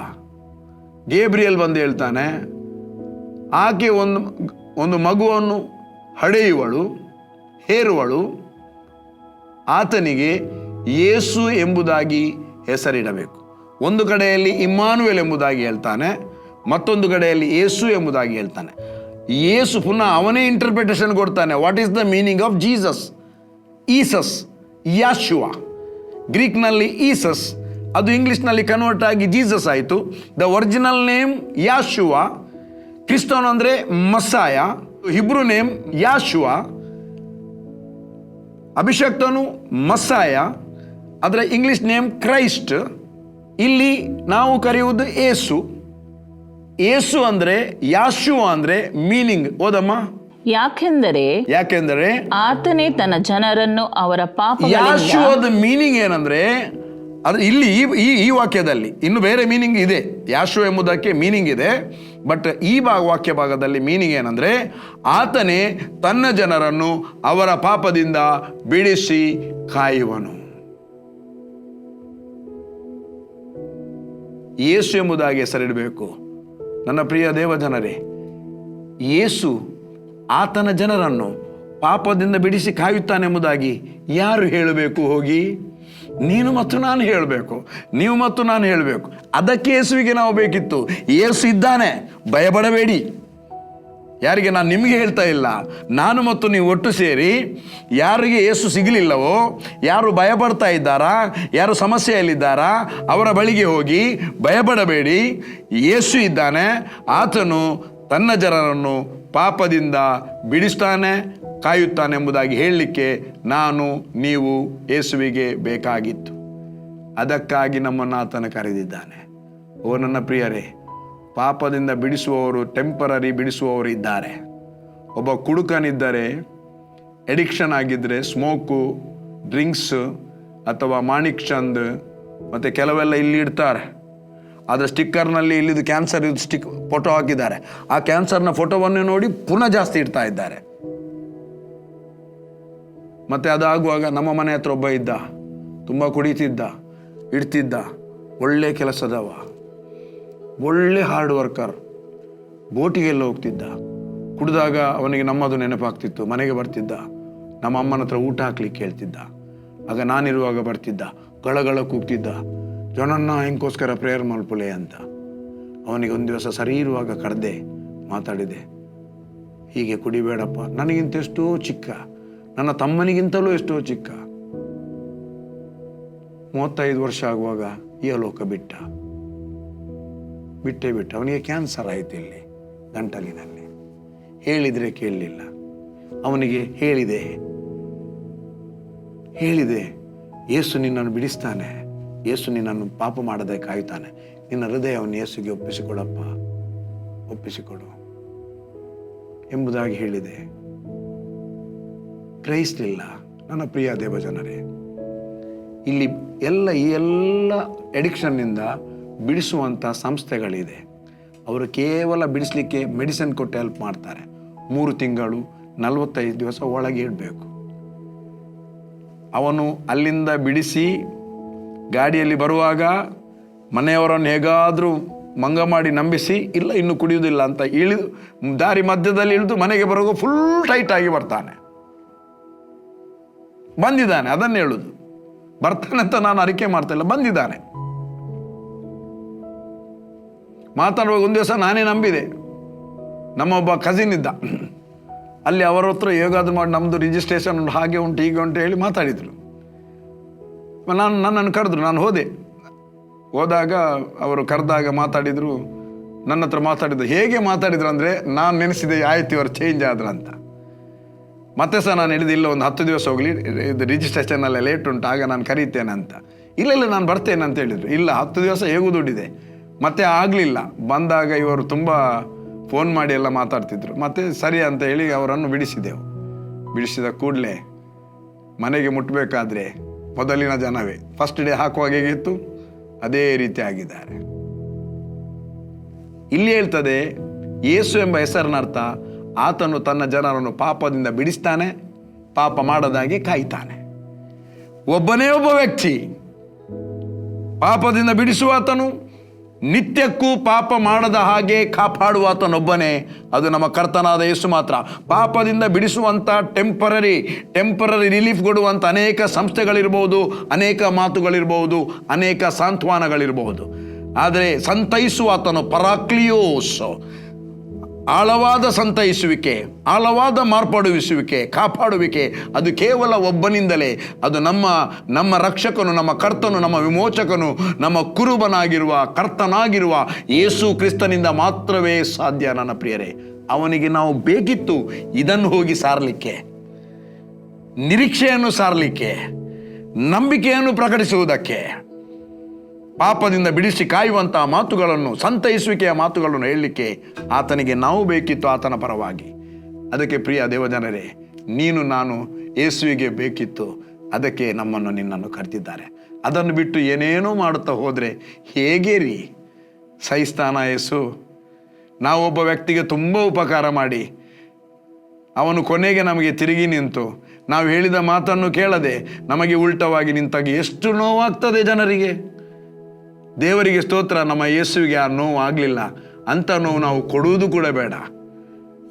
ಗೇಬ್ರಿಯಲ್ ಬಂದು ಹೇಳ್ತಾನೆ, ಆಕೆ ಒಂದು ಮಗುವನ್ನು ಹಡೆಯುವಳು, ಹೇರುವಳು, ಆತನಿಗೆ ಯೇಸು ಎಂಬುದಾಗಿ ಹೆಸರಿಡಬೇಕು. ಒಂದು ಕಡೆಯಲ್ಲಿ ಇಮ್ಮಾನುವೇಲ್ ಎಂಬುದಾಗಿ ಹೇಳ್ತಾನೆ, ಮತ್ತೊಂದು ಕಡೆಯಲ್ಲಿ ಯೇಸು ಎಂಬುದಾಗಿ ಹೇಳ್ತಾನೆ. ಯೇಸು ಪುನಃ ಅವನೇ ಇಂಟರ್ಪ್ರಿಟೇಷನ್ ಕೊಡ್ತಾನೆ. What is the meaning of Jesus? Iesus, Yeshua. ಗ್ರೀಕ್ನಲ್ಲಿ ಈಸಸ್, ಅದು ಇಂಗ್ಲಿಷ್ನಲ್ಲಿ ಕನ್ವರ್ಟ್ ಆಗಿ ಜೀಸಸ್ ಆಯಿತು. The original name Yeshua. ಕ್ರಿಸ್ತನು ಅಂದರೆ ಮಸ್ಸಾಯ. Hebrew name ಯಾಶುವ. ಅಭಿಷಕ್ತನು ಮಸ್ಸಾಯ, ಅದರ ಇಂಗ್ಲಿಷ್ ನೇಮ್ ಕ್ರೈಸ್ಟ್. ಇಲ್ಲಿ ನಾವು ಕರೆಯುವುದು ಏಸು. ಏಸು ಅಂದರೆ, ಯಾಶುವ ಅಂದರೆ ಮೀನಿಂಗ್ ಓದಮ್ಮ. ಯಾಕೆಂದರೆ ಆತನೇ ತನ್ನ ಜನರನ್ನು ಅವರ ಪಾಪಗಳಿಂದ. ಯಾಶುವದ ಮೀನಿಂಗ್ ಏನಂದ್ರೆ, ಅದು ಇಲ್ಲಿ ಈ ವಾಕ್ಯದಲ್ಲಿ ಇನ್ನು ಬೇರೆ ಮೀನಿಂಗ್ ಇದೆ. ಯಾಶುವ ಎಂಬುದಕ್ಕೆ ಮೀನಿಂಗ್ ಇದೆ, ಬಟ್ ಈ ವಾಕ್ಯ ಭಾಗದಲ್ಲಿ ಮೀನಿಂಗ್ ಏನಂದ್ರೆ, ಆತನೇ ತನ್ನ ಜನರನ್ನು ಅವರ ಪಾಪದಿಂದ ಬಿಡಿಸಿ ಕಾಯುವನು. ಯೇಸು ಎಂಬುದಾಗಿ ಹೆಸರಿಡಬೇಕು. ನನ್ನ ಪ್ರಿಯ ದೇವಜನರೇ, ಯೇಸು ಆತನ ಜನರನ್ನು ಪಾಪದಿಂದ ಬಿಡಿಸಿ ಕಾಯುತ್ತಾನೆಂಬುದಾಗಿ ಯಾರು ಹೇಳಬೇಕು? ಹೋಗಿ ನೀನು ಮತ್ತು ನಾನು ಹೇಳಬೇಕು, ನೀವು ಮತ್ತು ನಾನು ಹೇಳಬೇಕು. ಅದಕ್ಕೆ ಯೇಸುವಿಗೆ ನಾವು ಬೇಕಿತ್ತು. ಯೇಸು ಇದ್ದಾನೆ, ಭಯಪಡಬೇಡಿ. ಯಾರಿಗೆ? ನಾನು ನಿಮಗೆ ಹೇಳ್ತಾ ಇಲ್ಲ, ನಾನು ಮತ್ತು ನೀವು ಒಟ್ಟು ಸೇರಿ ಯಾರಿಗೆ ಯೇಸು ಸಿಗಲಿಲ್ಲವೋ, ಯಾರು ಭಯಪಡ್ತಾ ಇದ್ದಾರಾ, ಯಾರು ಸಮಸ್ಯೆಯಲ್ಲಿದ್ದಾರಾ, ಅವರ ಬಳಿಗೆ ಹೋಗಿ ಭಯಪಡಬೇಡಿ, ಯೇಸು ಇದ್ದಾನೆ, ಆತನು ತನ್ನ ಜನರನ್ನು ಪಾಪದಿಂದ ಬಿಡಿಸ್ತಾನೆ, ಕಾಯುತ್ತಾನೆ ಎಂಬುದಾಗಿ ಹೇಳಲಿಕ್ಕೆ ನಾನು ನೀವು ಯೇಸುವಿಗೆ ಬೇಕಾಗಿತ್ತು. ಅದಕ್ಕಾಗಿ ನಮ್ಮನ್ನು ಆತನ ಕರೆದಿದ್ದಾನೆ. ಓ ನನ್ನ ಪ್ರಿಯರೇ, ಪಾಪದಿಂದ ಬಿಡಿಸುವವರು, ಟೆಂಪರರಿ ಬಿಡಿಸುವವರು ಇದ್ದಾರೆ. ಒಬ್ಬ ಕುಡುಕನಿದ್ದರೆ, ಎಡಿಕ್ಷನ್ ಆಗಿದ್ದರೆ, ಸ್ಮೋಕು, ಡ್ರಿಂಕ್ಸ್ ಅಥವಾ ಮಾಣಿಕ್ ಚಂದ್ ಮತ್ತು ಕೆಲವೆಲ್ಲ ಇಲ್ಲಿ ಇಡ್ತಾರೆ. ಅದರ ಸ್ಟಿಕ್ಕರ್ನಲ್ಲಿ ಇಲ್ಲಿದು ಕ್ಯಾನ್ಸರ್ ಇದು ಫೋಟೋ ಹಾಕಿದ್ದಾರೆ. ಆ ಕ್ಯಾನ್ಸರ್ನ ಫೋಟೋವನ್ನು ನೋಡಿ ಪುನಃ ಜಾಸ್ತಿ ಇಡ್ತಾ ಇದ್ದಾರೆ. ಮತ್ತು ಅದಾಗುವಾಗ ನಮ್ಮ ಮನೆ ಹತ್ರ ಒಬ್ಬ ಇದ್ದ, ತುಂಬ ಕುಡಿತಿದ್ದ, ಇಡ್ತಿದ್ದ, ಒಳ್ಳೆ ಕೆಲಸದವ, ಒಳ್ಳೆ ಹಾರ್ಡ್ ವರ್ಕರ್, ಬೋಟಿಗೆಲ್ಲ ಹೋಗ್ತಿದ್ದ. ಕುಡಿದಾಗ ಅವನಿಗೆ ನಮ್ಮದು ನೆನಪಾಗ್ತಿತ್ತು. ಮನೆಗೆ ಬರ್ತಿದ್ದ, ನಮ್ಮ ಅಮ್ಮನ ಹತ್ರ ಊಟ ಹಾಕ್ಲಿಕ್ಕೆ ಹೇಳ್ತಿದ್ದ. ಆಗ ನಾನಿರುವಾಗ ಬರ್ತಿದ್ದ, ಗಳಗಳ ಕೂಗ್ತಿದ್ದ, ಜನನ್ನ ಹೆಂಗೋಸ್ಕರ ಪ್ರೇಯರ್ ಮಲ್ಪುಲೆ ಅಂತ. ಅವನಿಗೆ ಒಂದು ದಿವಸ ಸರಿ ಇರುವಾಗ ಕರೆದೆ, ಮಾತಾಡಿದೆ, ಹೀಗೆ ಕುಡಿಬೇಡಪ್ಪ, ನನಗಿಂತ ಎಷ್ಟೋ ಚಿಕ್ಕ, ನನ್ನ ತಮ್ಮನಿಗಿಂತಲೂ ಎಷ್ಟೋ ಚಿಕ್ಕ, 35 ವರ್ಷ ಆಗುವಾಗ ಈ ಲೋಕ ಬಿಟ್ಟೆ. ಅವನಿಗೆ ಕ್ಯಾನ್ಸರ್ ಆಯಿತು ಇಲ್ಲಿ ಗಂಟಲಿನಲ್ಲಿ. ಹೇಳಿದರೆ ಕೇಳಲಿಲ್ಲ. ಅವನಿಗೆ ಹೇಳಿದೆ, ಯೇಸು ನಿನ್ನನ್ನು ಬಿಡಿಸ್ತಾನೆ, ಯೇಸು ನಿನ್ನನ್ನು ಪಾಪ ಮಾಡದೆ ಕಾಯುತ್ತಾನೆ, ನಿನ್ನ ಹೃದಯವನ್ನು ಯೇಸುಗೆ ಒಪ್ಪಿಸಿಕೊಡು ಎಂಬುದಾಗಿ ಹೇಳಿದೆ. ಗ್ರಹಿಸಲಿಲ್ಲ. ನನ್ನ ಪ್ರಿಯ ದೇವಜನರೇ, ಇಲ್ಲಿ ಈ ಎಲ್ಲ ಎಡಿಕ್ಷನ್ನಿಂದ ಬಿಡಿಸುವಂಥ ಸಂಸ್ಥೆಗಳಿದೆ. ಅವರು ಕೇವಲ ಬಿಡಿಸಲಿಕ್ಕೆ ಮೆಡಿಸಿನ್ ಕೊಟ್ಟು ಹೆಲ್ಪ್ ಮಾಡ್ತಾರೆ. 3 ತಿಂಗಳು 45 ದಿವಸ ಒಳಗೆ ಇಡಬೇಕು. ಅವನು ಅಲ್ಲಿಂದ ಬಿಡಿಸಿ ಗಾಡಿಯಲ್ಲಿ ಬರುವಾಗ ಮನೆಯವರನ್ನು ಹೇಗಾದರೂ ಮಂಗ ಮಾಡಿ ನಂಬಿಸಿ, ಇಲ್ಲ ಇನ್ನು ಕುಡಿಯುವುದಿಲ್ಲ ಅಂತ ದಾರಿ ಮಧ್ಯದಲ್ಲಿ ಇಳಿದು ಮನೆಗೆ ಬರುವಾಗ ಫುಲ್ ಟೈಟ್ ಆಗಿ ಬರ್ತಾನೆ. ಬಂದಿದ್ದಾನೆ, ಅದನ್ನು ಹೇಳುದು. ಬರ್ತಾನೆ ಅಂತ ನಾನು ಅರಿಕೆ ಮಾಡ್ತಾ ಇಲ್ಲ, ಬಂದಿದ್ದಾನೆ. ಮಾತಾಡುವಾಗ ಒಂದು ದಿವಸ ನಾನೇ ನಂಬಿದೆ. ನಮ್ಮೊಬ್ಬ ಕಸಿನ್ ಇದ್ದ, ಅಲ್ಲಿ ಅವರ ಹತ್ರ ಹೇಗಾದ್ರು ಮಾಡಿ ನಮ್ಮದು ರಿಜಿಸ್ಟ್ರೇಷನ್ ಉಂಟು, ಹಾಗೆ ಉಂಟು, ಹೀಗೆ ಉಂಟು ಹೇಳಿ ಮಾತಾಡಿದರು. ನನ್ನನ್ನು ಕರೆದ್ರು, ನಾನು ಹೋದಾಗ ಅವರು ಕರೆದಾಗ ಮಾತಾಡಿದರು. ನನ್ನ ಹತ್ರ ಮಾತಾಡಿದ್ರು. ಹೇಗೆ ಮಾತಾಡಿದ್ರು ಅಂದರೆ, ನಾನು ನೆನೆಸಿದೆ ಆಯ್ತು ಇವರು ಚೇಂಜ್ ಆದ್ರು ಅಂತ. ಮತ್ತೆ ಸಹ ನಾನು ಹೇಳಿದೆ, ಇಲ್ಲ ಒಂದು 10 ದಿವಸ ಹೋಗಲಿ, ಇದು ರಿಜಿಸ್ಟ್ರೇಷನ್ನೆಲ್ಲ ಲೇಟ್ ಉಂಟು, ಆಗ ನಾನು ಕರೀತೇನೆ ಅಂತ. ಇಲ್ಲ ನಾನು ಬರ್ತೇನೆ ಅಂತ ಹೇಳಿದರು. ಇಲ್ಲ 10 ದಿವಸ ಹೇಗೂ ದುಡ್ಡಿದೆ. ಮತ್ತೆ ಆಗಲಿಲ್ಲ. ಬಂದಾಗ ಇವರು ತುಂಬ ಫೋನ್ ಮಾಡಿ ಎಲ್ಲ ಮಾತಾಡ್ತಿದ್ರು. ಮತ್ತೆ ಸರಿ ಅಂತ ಹೇಳಿ ಅವರನ್ನು ಬಿಡಿಸಿದೆವು. ಬಿಡಿಸಿದ ಕೂಡಲೇ ಮನೆಗೆ ಮುಟ್ಟಬೇಕಾದ್ರೆ ಮೊದಲಿನ ಜನವೇ ಫಸ್ಟ್ ಡೇ ಹಾಕುವಾಗ ಹೇಗಿತ್ತು ಅದೇ ರೀತಿ ಆಗಿದ್ದಾರೆ. ಇಲ್ಲಿ ಹೇಳ್ತದೆ, ಯೇಸು ಎಂಬ ಹೆಸರಿನರ್ಥ ಆತನು ತನ್ನ ಜನರನ್ನು ಪಾಪದಿಂದ ಬಿಡಿಸ್ತಾನೆ, ಪಾಪ ಮಾಡದಾಗೆ ಕಾಯ್ತಾನೆ. ಒಬ್ಬನೇ ಒಬ್ಬ ವ್ಯಕ್ತಿ ಪಾಪದಿಂದ ಬಿಡಿಸುವಾತನು, ನಿತ್ಯಕ್ಕೂ ಪಾಪ ಮಾಡದ ಹಾಗೆ ಕಾಪಾಡುವಾತನೊಬ್ಬನೇ, ಅದು ನಮ್ಮ ಕರ್ತನಾದ ಯೇಸು ಮಾತ್ರ. ಪಾಪದಿಂದ ಬಿಡಿಸುವಂಥ ಟೆಂಪರರಿ ರಿಲೀಫ್ ಕೊಡುವಂಥ ಅನೇಕ ಸಂಸ್ಥೆಗಳಿರ್ಬೋದು, ಅನೇಕ ಮಾತುಗಳಿರ್ಬೋದು, ಅನೇಕ ಸಾಂತ್ವನಗಳಿರ್ಬೋದು. ಆದರೆ ಸಂತೈಸುವಾತನು ಪರಾಕ್ಲಿಯೋಸ್, ಆಳವಾದ ಸಂತೈಸುವಿಕೆ, ಆಳವಾದ ಮಾರ್ಪಡುವಿಸುವಿಕೆ, ಕಾಪಾಡುವಿಕೆ, ಅದು ಕೇವಲ ಒಬ್ಬನಿಂದಲೇ. ಅದು ನಮ್ಮ ರಕ್ಷಕನು, ನಮ್ಮ ಕರ್ತನು, ನಮ್ಮ ವಿಮೋಚಕನು, ನಮ್ಮ ಕುರುಬನಾಗಿರುವ ಕರ್ತನಾಗಿರುವ ಯೇಸು ಕ್ರಿಸ್ತನಿಂದ ಮಾತ್ರವೇ ಸಾಧ್ಯ. ನನ್ನ ಪ್ರಿಯರೇ, ಅವನಿಗೆ ನಾವು ಬೇಕಿತ್ತು ಇದನ್ನು ಹೋಗಿ ಸಾರಲಿಕ್ಕೆ, ನಿರೀಕ್ಷೆಯನ್ನು ಸಾರಲಿಕ್ಕೆ, ನಂಬಿಕೆಯನ್ನು ಪ್ರಕಟಿಸುವುದಕ್ಕೆ. ಪಾಪದಿಂದ ಬಿಡಿಸಿ ಕಾಯುವಂತಹ ಮಾತುಗಳನ್ನು, ಸಂತೈಸುವಿಕೆಯ ಮಾತುಗಳನ್ನು ಹೇಳಲಿಕ್ಕೆ ಆತನಿಗೆ ನಾವು ಬೇಕಿತ್ತು, ಆತನ ಪರವಾಗಿ. ಅದಕ್ಕೆ ಪ್ರಿಯ ದೇವಜನರೇ, ನೀನು ನಾನು ಯೇಸುವಿಗೆ ಬೇಕಿತ್ತು. ಅದಕ್ಕೆ ನಿನ್ನನ್ನು ಕರೆದಿದ್ದಾರೆ. ಅದನ್ನು ಬಿಟ್ಟು ಏನೇನೋ ಮಾಡುತ್ತಾ ಹೋದರೆ ಹೇಗೆ ರೀ ಸಹಿಸ್ತಾನ ಯೇಸು? ನಾವೊಬ್ಬ ವ್ಯಕ್ತಿಗೆ ತುಂಬ ಉಪಕಾರ ಮಾಡಿ ಅವನು ಕೊನೆಗೆ ನಮಗೆ ತಿರುಗಿ ನಿಂತು ನಾವು ಹೇಳಿದ ಮಾತನ್ನು ಕೇಳದೆ ನಮಗೆ ಉಲ್ಟವಾಗಿ ನಿಂತಾಗ ಎಷ್ಟು ನೋವಾಗ್ತದೆ ಜನರಿಗೆ. ದೇವರಿಗೆ ಸ್ತೋತ್ರ, ನಮ್ಮ ಯೇಸುವಿಗೆ ಆ ನೋವು ಆಗಲಿಲ್ಲ ಅಂತ ನೋವು ನಾವು ಕೊಡುವುದು ಕೂಡ ಬೇಡ.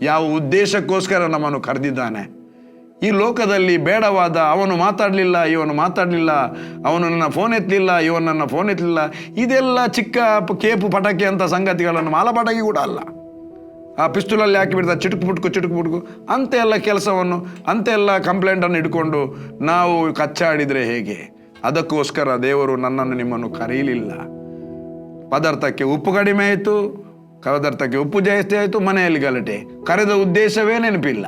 ಯಾವ ಉದ್ದೇಶಕ್ಕೋಸ್ಕರ ನಮ್ಮನ್ನು ಕರೆದಿದ್ದಾನೆ. ಈ ಲೋಕದಲ್ಲಿ ಬೇಡವಾದ ಅವನು ಮಾತಾಡಲಿಲ್ಲ, ಇವನು ಮಾತಾಡಲಿಲ್ಲ, ಅವನು ನನ್ನ ಫೋನ್ ಎತ್ತಲಿಲ್ಲ, ಇವನು ನನ್ನ ಫೋನ್ ಎತ್ತಲಿಲ್ಲ, ಇದೆಲ್ಲ ಚಿಕ್ಕ ಕೇಪು ಪಟಾಕಿ ಅಂತ ಸಂಗತಿಗಳನ್ನು, ಮಾಲ ಪಟಾಕಿ ಕೂಡ ಅಲ್ಲ. ಆ ಪಿಸ್ತೂಲಲ್ಲಿ ಹಾಕಿಬಿಡ್ತಾರೆ, ಚಿಟುಕು ಪುಟುಕು ಅಂತೆಲ್ಲ ಕೆಲಸವನ್ನು, ಅಂತೆಲ್ಲ ಕಂಪ್ಲೇಂಟನ್ನು ಇಟ್ಕೊಂಡು ನಾವು ಕಚ್ಚಾಡಿದರೆ ಹೇಗೆ? ಅದಕ್ಕೋಸ್ಕರ ದೇವರು ನನ್ನನ್ನು ನಿಮ್ಮನ್ನು ಕರೆಯಲಿಲ್ಲ. ಪದಾರ್ಥಕ್ಕೆ ಉಪ್ಪು ಕಡಿಮೆ ಆಯಿತು, ಪದಾರ್ಥಕ್ಕೆ ಉಪ್ಪು ಜಾಸ್ತಿ ಆಯಿತು, ಮನೆಯಲ್ಲಿ ಗಲಾಟೆ. ಕರೆದ ಉದ್ದೇಶವೇ ನೆನಪಿಲ್ಲ.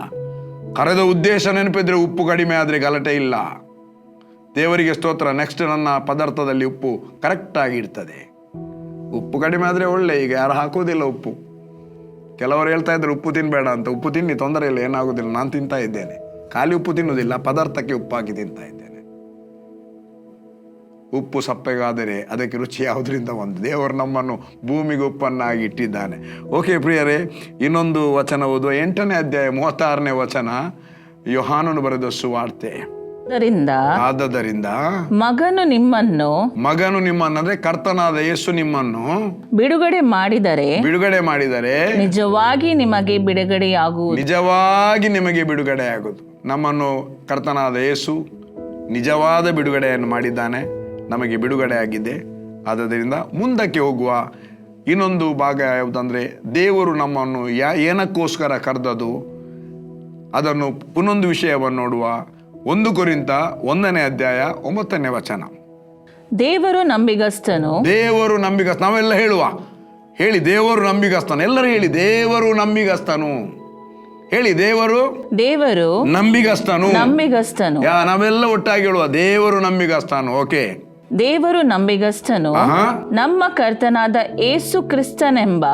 ಕರೆದ ಉದ್ದೇಶ ನೆನಪಿದ್ರೆ ಉಪ್ಪು ಕಡಿಮೆ ಆದರೆ ಗಲಾಟೆ ಇಲ್ಲ. ದೇವರಿಗೆ ಸ್ತೋತ್ರ. ನೆಕ್ಸ್ಟ್ ನನ್ನ ಪದಾರ್ಥದಲ್ಲಿ ಉಪ್ಪು ಕರೆಕ್ಟಾಗಿ ಇರ್ತದೆ. ಉಪ್ಪು ಕಡಿಮೆ ಆದರೆ ಒಳ್ಳೆ. ಈಗ ಯಾರು ಹಾಕೋದಿಲ್ಲ ಉಪ್ಪು. ಕೆಲವರು ಹೇಳ್ತಾ ಇದ್ರು ಉಪ್ಪು ತಿನ್ನಬೇಡ ಅಂತ. ಉಪ್ಪು ತಿನ್ನಿ, ತೊಂದರೆ ಇಲ್ಲ, ಏನಾಗೋದಿಲ್ಲ. ನಾನು ತಿಂತಾ ಇದ್ದೇನೆ. ಖಾಲಿ ಉಪ್ಪು ತಿನ್ನುವುದಿಲ್ಲ, ಪದಾರ್ಥಕ್ಕೆ ಉಪ್ಪು ಹಾಕಿ ತಿಂತಾ ಇದ್ದೇನೆ. ಉಪ್ಪು ಸಪ್ಪೆಗಾದರೆ ಅದಕ್ಕೆ ರುಚಿ ಯಾವುದರಿಂದ ಒಂದು? ದೇವರು ನಮ್ಮನ್ನು ಭೂಮಿಗೆ ಉಪ್ಪನ್ನಾಗಿ ಇಟ್ಟಿದ್ದಾನೆ. ಓಕೆ ಪ್ರಿಯರೇ, ಇನ್ನೊಂದು ವಚನ ಓದುವ. 8ನೇ ಅಧ್ಯಾಯ 36ನೇ ವಚನ, ಯೋಹಾನನು ಬರೆದ ಸುವಾರ್ತೆ. ಆದದರಿಂದ ಮಗನು ನಿಮ್ಮನ್ನು ಅಂದ್ರೆ ಕರ್ತನಾದ ಯೇಸು ನಿಮ್ಮನ್ನು ಬಿಡುಗಡೆ ಮಾಡಿದರೆ ನಿಜವಾಗಿ ನಿಮಗೆ ಬಿಡುಗಡೆಯಾಗುವುದು. ನಿಜವಾಗಿ ನಿಮಗೆ ಬಿಡುಗಡೆಯಾಗುವುದು. ನಮ್ಮನ್ನು ಕರ್ತನಾದ ಯೇಸು ನಿಜವಾದ ಬಿಡುಗಡೆಯನ್ನು ಮಾಡಿದ್ದಾನೆ. ನಮಗೆ ಬಿಡುಗಡೆ ಆಗಿದೆ. ಆದ್ದರಿಂದ ಮುಂದಕ್ಕೆ ಹೋಗುವ ಇನ್ನೊಂದು ಭಾಗ ಯಾವುದಂದ್ರೆ, ದೇವರು ನಮ್ಮನ್ನು ಏನಕ್ಕೋಸ್ಕರ ಕರೆದದು, ಅದನ್ನು ಇನ್ನೊಂದು ವಿಷಯವನ್ನು ನೋಡುವ. 1 ಕೊರಿಂಥ 1ನೇ ಅಧ್ಯಾಯ 9ನೇ ವಚನ. ದೇವರು ನಂಬಿಗಸ್ತನು. ನಾವೆಲ್ಲ ಹೇಳಿ ದೇವರು ನಂಬಿಗಸ್ತನು. ಎಲ್ಲರೂ ಹೇಳಿ ದೇವರು ನಂಬಿಗಸ್ತನು. ಹೇಳಿ ದೇವರು ನಂಬಿಗಸ್ತನು. ನಾವೆಲ್ಲ ಒಟ್ಟಾಗಿ ಹೇಳುವ ದೇವರು ನಂಬಿಗಸ್ತನು. ಓಕೆ, ದೇವರು ನಂಬಿಗಸ್ತನು. ನಮ್ಮ ಕರ್ತನಾದ ಯೇಸು ಕ್ರಿಸ್ತನೆಂಬ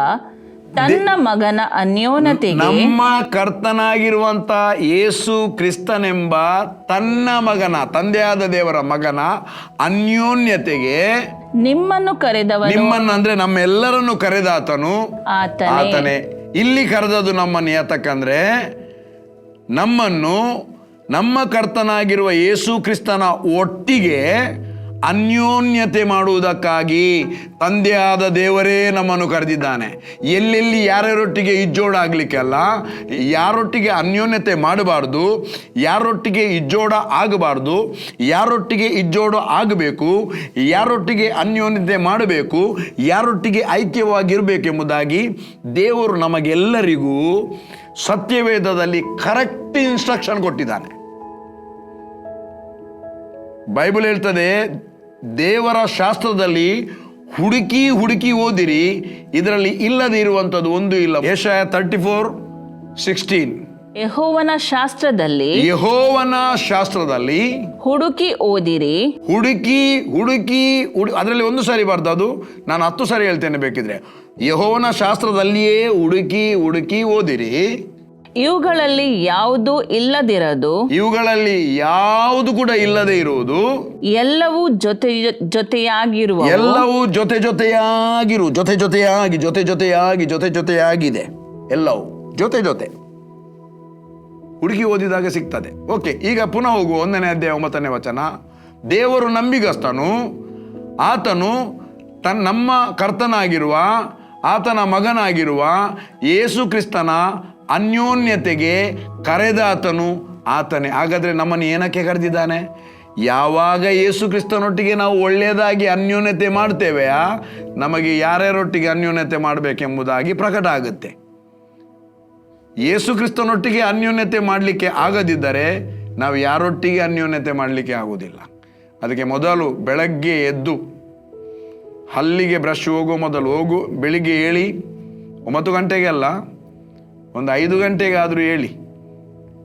ತನ್ನ ಮಗನ ಅನ್ಯೋನ್ಯತೆಗೆ, ನಮ್ಮ ಕರ್ತನಾಗಿರುವಂತ ಯೇಸು ಕ್ರಿಸ್ತನೆಂಬ ತನ್ನ ಮಗನ, ತಂದೆಯಾದ ದೇವರ ಮಗನ ಅನ್ಯೋನ್ಯತೆಗೆ ನಿಮ್ಮನ್ನು ಕರೆದವನು. ನಿಮ್ಮನ್ನು ಅಂದ್ರೆ ನಮ್ಮೆಲ್ಲರನ್ನು ಕರೆದಾತನು ಆತನೇ. ಇಲ್ಲಿ ಕರೆದದು ನಮ್ಮನ್ನು ಯಾತಕ್ಕಂದ್ರೆ, ನಮ್ಮನ್ನು ನಮ್ಮ ಕರ್ತನಾಗಿರುವ ಯೇಸು ಕ್ರಿಸ್ತನ ಒಟ್ಟಿಗೆ ಅನ್ಯೋನ್ಯತೆ ಮಾಡುವುದಕ್ಕಾಗಿ ತಂದೆಯಾದ ದೇವರೇ ನಮ್ಮನ್ನು ಕರೆದಿದ್ದಾನೆ. ಎಲ್ಲೆಲ್ಲಿ ಯಾರ್ಯಾರೊಟ್ಟಿಗೆ ಇಜ್ಜೋಡಾಗಲಿಕ್ಕೆ ಅಲ್ಲ, ಯಾರೊಟ್ಟಿಗೆ ಅನ್ಯೋನ್ಯತೆ ಮಾಡಬಾರ್ದು, ಯಾರೊಟ್ಟಿಗೆ ಇಜ್ಜೋಡ ಆಗಬಾರ್ದು, ಯಾರೊಟ್ಟಿಗೆ ಇಜ್ಜೋಡ ಆಗಬೇಕು, ಯಾರೊಟ್ಟಿಗೆ ಅನ್ಯೋನ್ಯತೆ ಮಾಡಬೇಕು, ಯಾರೊಟ್ಟಿಗೆ ಐಕ್ಯವಾಗಿರಬೇಕೆಂಬುದಾಗಿ ದೇವರು ನಮಗೆಲ್ಲರಿಗೂ ಸತ್ಯವೇದದಲ್ಲಿ ಕರೆಕ್ಟ್ ಇನ್ಸ್ಟ್ರಕ್ಷನ್ ಕೊಟ್ಟಿದ್ದಾನೆ. ಬೈಬಲ್ ಹೇಳ್ತದೆ, ದೇವರ ಶಾಸ್ತ್ರದಲ್ಲಿ ಹುಡುಕಿ ಓದಿರಿ, ಇದರಲ್ಲಿ ಇಲ್ಲದೆ ಇರುವಂಥದ್ದು ಒಂದು ಇಲ್ಲ. ಯೆಶಾಯ 34:16. ಯೆಹೋವನ ಶಾಸ್ತ್ರದಲ್ಲಿ ಹುಡುಕಿ ಓದಿರಿ. ಹುಡುಕಿ ಅದರಲ್ಲಿ ಒಂದು ಸಾರಿ ಬರ್ತದೆ, ಅದು ನಾನು 10 ಸಾರಿ ಹೇಳ್ತೇನೆ ಬೇಕಿದ್ರೆ. ಯೆಹೋವನ ಶಾಸ್ತ್ರದಲ್ಲಿಯೇ ಹುಡುಕಿ ಓದಿರಿ. ಇವುಗಳಲ್ಲಿ ಯಾವುದು ಇಲ್ಲದಿರದು, ಇವುಗಳಲ್ಲಿ ಯಾವುದು ಕೂಡ ಇಲ್ಲದೆ ಇರುವುದು, ಎಲ್ಲವೂ ಜೊತೆಯಾಗಿರುವ, ಎಲ್ಲವೂ ಜೊತೆಯಾಗಿದೆ. ಎಲ್ಲವೂ ಜೊತೆ ಹುಡುಕಿ ಓದಿದಾಗ ಸಿಗ್ತದೆ. ಓಕೆ, ಈಗ ಪುನಃ ಹೋಗುವ 1ನೇ ಅಧ್ಯಾಯ 9ನೇ ವಚನ. ದೇವರು ನಂಬಿಗಸ್ತನು. ಆತನು ನಮ್ಮ ಕರ್ತನಾಗಿರುವ ಆತನ ಮಗನಾಗಿರುವ ಯೇಸು ಕ್ರಿಸ್ತನ ಅನ್ಯೋನ್ಯತೆಗೆ ಕರೆದಾತನು ಆತನೇ. ಹಾಗಾದ್ರೆ ನಮ್ಮನ್ನು ಏನಕ್ಕೆ ಕರೆದಿದ್ದಾನೆ? ಯಾವಾಗ ಯೇಸು ಕ್ರಿಸ್ತನೊಟ್ಟಿಗೆ ನಾವು ಒಳ್ಳೆಯದಾಗಿ ಅನ್ಯೋನ್ಯತೆ ಮಾಡ್ತೇವೆಯಾ, ನಮಗೆ ಯಾರ್ಯಾರೊಟ್ಟಿಗೆ ಅನ್ಯೋನ್ಯತೆ ಮಾಡಬೇಕೆಂಬುದಾಗಿ ಪ್ರಕಟ ಆಗುತ್ತೆ. ಯೇಸು ಕ್ರಿಸ್ತನೊಟ್ಟಿಗೆ ಅನ್ಯೋನ್ಯತೆ ಮಾಡಲಿಕ್ಕೆ ಆಗದಿದ್ದರೆ ನಾವು ಯಾರೊಟ್ಟಿಗೆ ಅನ್ಯೋನ್ಯತೆ ಮಾಡಲಿಕ್ಕೆ ಆಗುವುದಿಲ್ಲ. ಅದಕ್ಕೆ ಮೊದಲು ಬೆಳಗ್ಗೆ ಎದ್ದು ಹಲ್ಲಿಗೆ ಬ್ರಷ್ ಹೋಗೋ ಮೊದಲು ಬೆಳಿಗ್ಗೆ ಹೇಳಿ, 9 ಗಂಟೆಗೆ ಅಲ್ಲ, ಒಂದು 5 ಗಂಟೆಗಾದರೂ ಹೇಳಿ.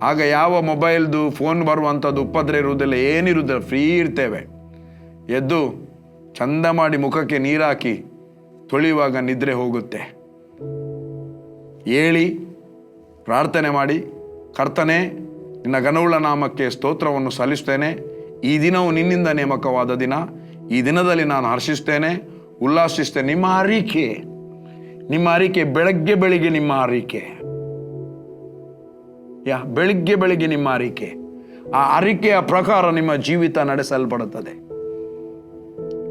ಆಗ ಯಾವ ಮೊಬೈಲ್ದು ಫೋನ್ ಬರುವಂಥದ್ದು ಉಪದ್ರ ಇರುವುದಿಲ್ಲ, ಏನಿರುವುದಿಲ್ಲ, ಫ್ರೀ ಇರ್ತೇವೆ. ಎದ್ದು ಚಂದ ಮಾಡಿ ಮುಖಕ್ಕೆ ನೀರಾಕಿ ತೊಳೆಯುವಾಗ ನಿದ್ರೆ ಹೋಗುತ್ತೆ. ಹೇಳಿ ಪ್ರಾರ್ಥನೆ ಮಾಡಿ, ಕರ್ತನೆ ನಿನ್ನ ಘನವುಳ್ಳ ನಾಮಕ್ಕೆ ಸ್ತೋತ್ರವನ್ನು ಸಲ್ಲಿಸ್ತೇನೆ. ಈ ದಿನವು ನಿನ್ನಿಂದ ನೇಮಕವಾದ ದಿನ. ಈ ದಿನದಲ್ಲಿ ನಾನು ಹರ್ಷಿಸ್ತೇನೆ, ಉಲ್ಲಾಸಿಸ್ತೇನೆ. ನಿಮ್ಮ ಅರಿಕೆ ಬೆಳಗ್ಗೆ ನಿಮ್ಮ ಅರಿಕೆ, ಬೆಳಿಗ್ಗೆ ನಿಮ್ಮ ಅರಿಕೆ, ಆ ಅರಿಕೆಯ ಪ್ರಕಾರ ನಿಮ್ಮ ಜೀವಿತ ನಡೆಸಲ್ಪಡುತ್ತದೆ.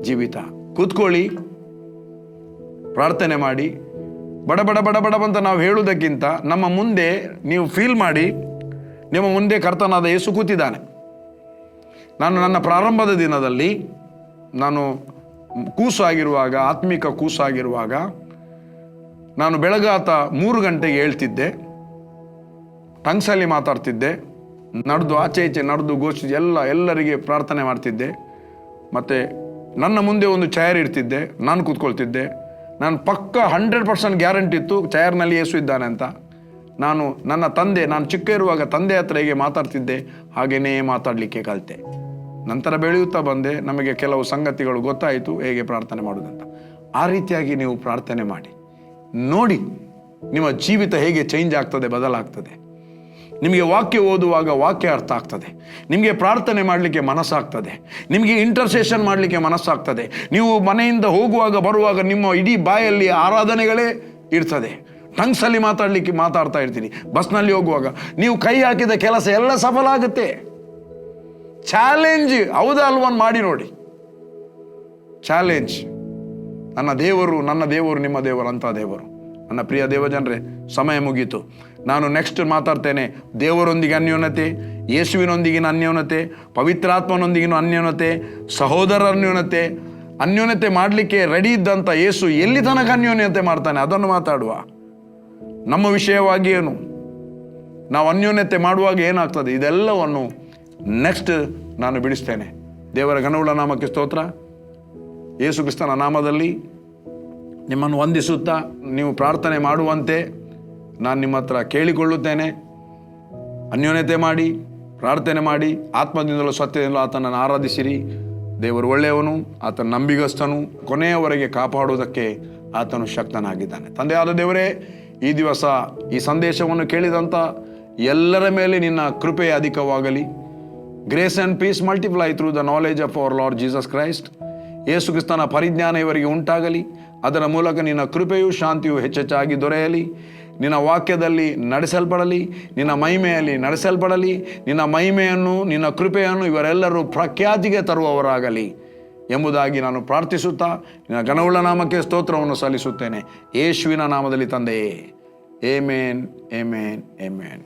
ಜೀವಿತ ಕೂತ್ಕೊಳ್ಳಿ, ಪ್ರಾರ್ಥನೆ ಮಾಡಿ. ಬಡ ಬಡ ಬಡ ಬಡ ಅಂತ ನಾವು ಹೇಳುವುದಕ್ಕಿಂತ ನಮ್ಮ ಮುಂದೆ ನೀವು ಫೀಲ್ ಮಾಡಿ, ನಿಮ್ಮ ಮುಂದೆ ಕರ್ತನಾದ ಯೇಸು ಕೂತಿದ್ದಾನೆ. ನಾನು ನನ್ನ ಪ್ರಾರಂಭದ ದಿನದಲ್ಲಿ ನಾನು ಕೂಸಾಗಿರುವಾಗ, ಆತ್ಮಿಕ ಕೂಸಾಗಿರುವಾಗ, ನಾನು ಬೆಳಗಾತ 3 ಗಂಟೆಗೆ ಹೇಳ್ತಿದ್ದೆ, ಟಂಗ್ಸಲ್ಲಿ ಮಾತಾಡ್ತಿದ್ದೆ, ನಡೆದು ಆಚೆ ಈಚೆ ನಡೆದು ಗೋಷ್ಠಿ ಎಲ್ಲರಿಗೆ ಪ್ರಾರ್ಥನೆ ಮಾಡ್ತಿದ್ದೆ. ಮತ್ತು ನನ್ನ ಮುಂದೆ ಒಂದು ಚೇರ್ ಇಡ್ತಿದ್ದೆ, ನಾನು ಕೂತ್ಕೊಳ್ತಿದ್ದೆ. ನಾನು ಪಕ್ಕ 100% ಗ್ಯಾರಂಟಿ ಇತ್ತು ಚೇರ್ನಲ್ಲಿ ಯೇಸು ಇದ್ದಾನೆ ಅಂತ. ನನ್ನ ನಾನು ಚಿಕ್ಕ ಇರುವಾಗ ತಂದೆ ಹತ್ರ ಹೇಗೆ ಮಾತಾಡ್ತಿದ್ದೆ ಹಾಗೆಯೇ ಮಾತಾಡಲಿಕ್ಕೆ ಕಲಿತೆ. ನಂತರ ಬೆಳೆಯುತ್ತಾ ಬಂದೆ, ನಮಗೆ ಕೆಲವು ಸಂಗತಿಗಳು ಗೊತ್ತಾಯಿತು ಹೇಗೆ ಪ್ರಾರ್ಥನೆ ಮಾಡೋದಂತ. ಆ ರೀತಿಯಾಗಿ ನೀವು ಪ್ರಾರ್ಥನೆ ಮಾಡಿ ನೋಡಿ, ನಿಮ್ಮ ಜೀವಿತ ಹೇಗೆ ಚೇಂಜ್ ಆಗ್ತದೆ, ಬದಲಾಗ್ತದೆ. ನಿಮಗೆ ವಾಕ್ಯ ಓದುವಾಗ ವಾಕ್ಯ ಅರ್ಥ ಆಗ್ತದೆ, ನಿಮಗೆ ಪ್ರಾರ್ಥನೆ ಮಾಡಲಿಕ್ಕೆ ಮನಸ್ಸಾಗ್ತದೆ, ನಿಮಗೆ ಇಂಟರ್ಸೆಷನ್ ಮಾಡಲಿಕ್ಕೆ ಮನಸ್ಸಾಗ್ತದೆ. ನೀವು ಮನೆಯಿಂದ ಹೋಗುವಾಗ ಬರುವಾಗ ನಿಮ್ಮ ಇಡೀ ಬಾಯಲ್ಲಿ ಆರಾಧನೆಗಳೇ ಇರ್ತದೆ. ಟಂಗ್ಸಲ್ಲಿ ಮಾತಾಡ್ತಾ ಇರ್ತೀನಿ. ಬಸ್ನಲ್ಲಿ ಹೋಗುವಾಗ ನೀವು ಕೈ ಹಾಕಿದ ಕೆಲಸ ಎಲ್ಲ ಸಫಲ ಆಗುತ್ತೆ. ಚಾಲೆಂಜ್, ಹೌದಾ ಅಲ್ವನ್ ಮಾಡಿ ನೋಡಿ. ಚಾಲೆಂಜ್. ನನ್ನ ದೇವರು ನಿಮ್ಮ ದೇವರು ಅಂತ ದೇವರು. ನನ್ನ ಪ್ರಿಯ ದೇವಜನರೇ, ಸಮಯ ಮುಗೀತು. ನಾನು ನೆಕ್ಸ್ಟ್ ಮಾತಾಡ್ತೇನೆ ದೇವರೊಂದಿಗೆ ಅನ್ಯೋನ್ಯತೆ, ಯೇಸುವಿನೊಂದಿಗಿನ ಅನ್ಯೋನ್ಯತೆ, ಪವಿತ್ರಾತ್ಮನೊಂದಿಗಿನ ಅನ್ಯೋನ್ಯತೆ, ಸಹೋದರ ಅನ್ಯೋನ್ಯತೆ ಮಾಡಲಿಕ್ಕೆ ರೆಡಿ ಇದ್ದಂಥ ಯೇಸು ಎಲ್ಲಿ ತನಕ ಅನ್ಯೋನ್ಯತೆ ಮಾಡ್ತಾನೆ ಅದನ್ನು ಮಾತಾಡುವ. ನಮ್ಮ ವಿಷಯವಾಗಿ ಏನು, ನಾವು ಅನ್ಯೋನ್ಯತೆ ಮಾಡುವಾಗ ಏನಾಗ್ತದೆ ಇದೆಲ್ಲವನ್ನು ನೆಕ್ಸ್ಟ್ ನಾನು ಬಿಡಿಸ್ತೇನೆ. ದೇವರ ಘನವುಳ್ಳ ನಾಮಕ್ಕೆ ಸ್ತೋತ್ರ. ಯೇಸು ಕ್ರಿಸ್ತನ ನಾಮದಲ್ಲಿ ನಿಮ್ಮನ್ನು ವಂದಿಸುತ್ತಾ ನೀವು ಪ್ರಾರ್ಥನೆ ಮಾಡುವಂತೆ ನಾನು ನಿಮ್ಮ ಹತ್ರ ಕೇಳಿಕೊಳ್ಳುತ್ತೇನೆ. ಅನ್ಯೋನ್ಯತೆ ಮಾಡಿ, ಪ್ರಾರ್ಥನೆ ಮಾಡಿ, ಆತ್ಮದಿಂದಲೂ ಸತ್ಯದಿಂದಲೂ ಆತನನ್ನು ಆರಾಧಿಸಿರಿ. ದೇವರು ಒಳ್ಳೆಯವನು, ಆತನ ನಂಬಿಗಸ್ತನು, ಕೊನೆಯವರೆಗೆ ಕಾಪಾಡುವುದಕ್ಕೆ ಆತನು ಶಕ್ತನಾಗಿದ್ದಾನೆ. ತಂದೆಯಾದ ದೇವರೇ, ಈ ದಿವಸ ಈ ಸಂದೇಶವನ್ನು ಕೇಳಿದಂಥ ಎಲ್ಲರ ಮೇಲೆ ನಿನ್ನ ಕೃಪೆ ಅಧಿಕವಾಗಲಿ. Grace and peace multiply through the knowledge of our Lord Jesus Christ. ಯೇಸು ಕ್ರಿಸ್ತನ ಪರಿಜ್ಞಾನ ಇವರಿಗೆ ಉಂಟಾಗಲಿ. ಅದರ ಮೂಲಕ ನಿನ್ನ ಕೃಪೆಯು ಶಾಂತಿಯು ಹೆಚ್ಚೆಚ್ಚಾಗಿ ದೊರೆಯಲಿ. ನಿನ್ನ ವಾಕ್ಯದಲ್ಲಿ ನಡೆಸಲ್ಪಡಲಿ, ನಿನ್ನ ಮಹಿಮೆಯಲ್ಲಿ ನಡೆಸಲ್ಪಡಲಿ. ನಿನ್ನ ಮಹಿಮೆಯನ್ನು, ನಿನ್ನ ಕೃಪೆಯನ್ನು ಇವರೆಲ್ಲರೂ ಪ್ರಖ್ಯಾತಿಗೆ ತರುವವರಾಗಲಿ ಎಂಬುದಾಗಿ ನಾನು ಪ್ರಾರ್ಥಿಸುತ್ತಾ ನಿನ್ನ ಘನವುಳ್ಳ ನಾಮಕ್ಕೆ ಸ್ತೋತ್ರವನ್ನು ಸಲ್ಲಿಸುತ್ತೇನೆ. ಯೇಸುವಿನ ನಾಮದಲ್ಲಿ ತಂದೆಯೇ, ಆಮೆನ್, ಆಮೆನ್, ಆಮೆನ್.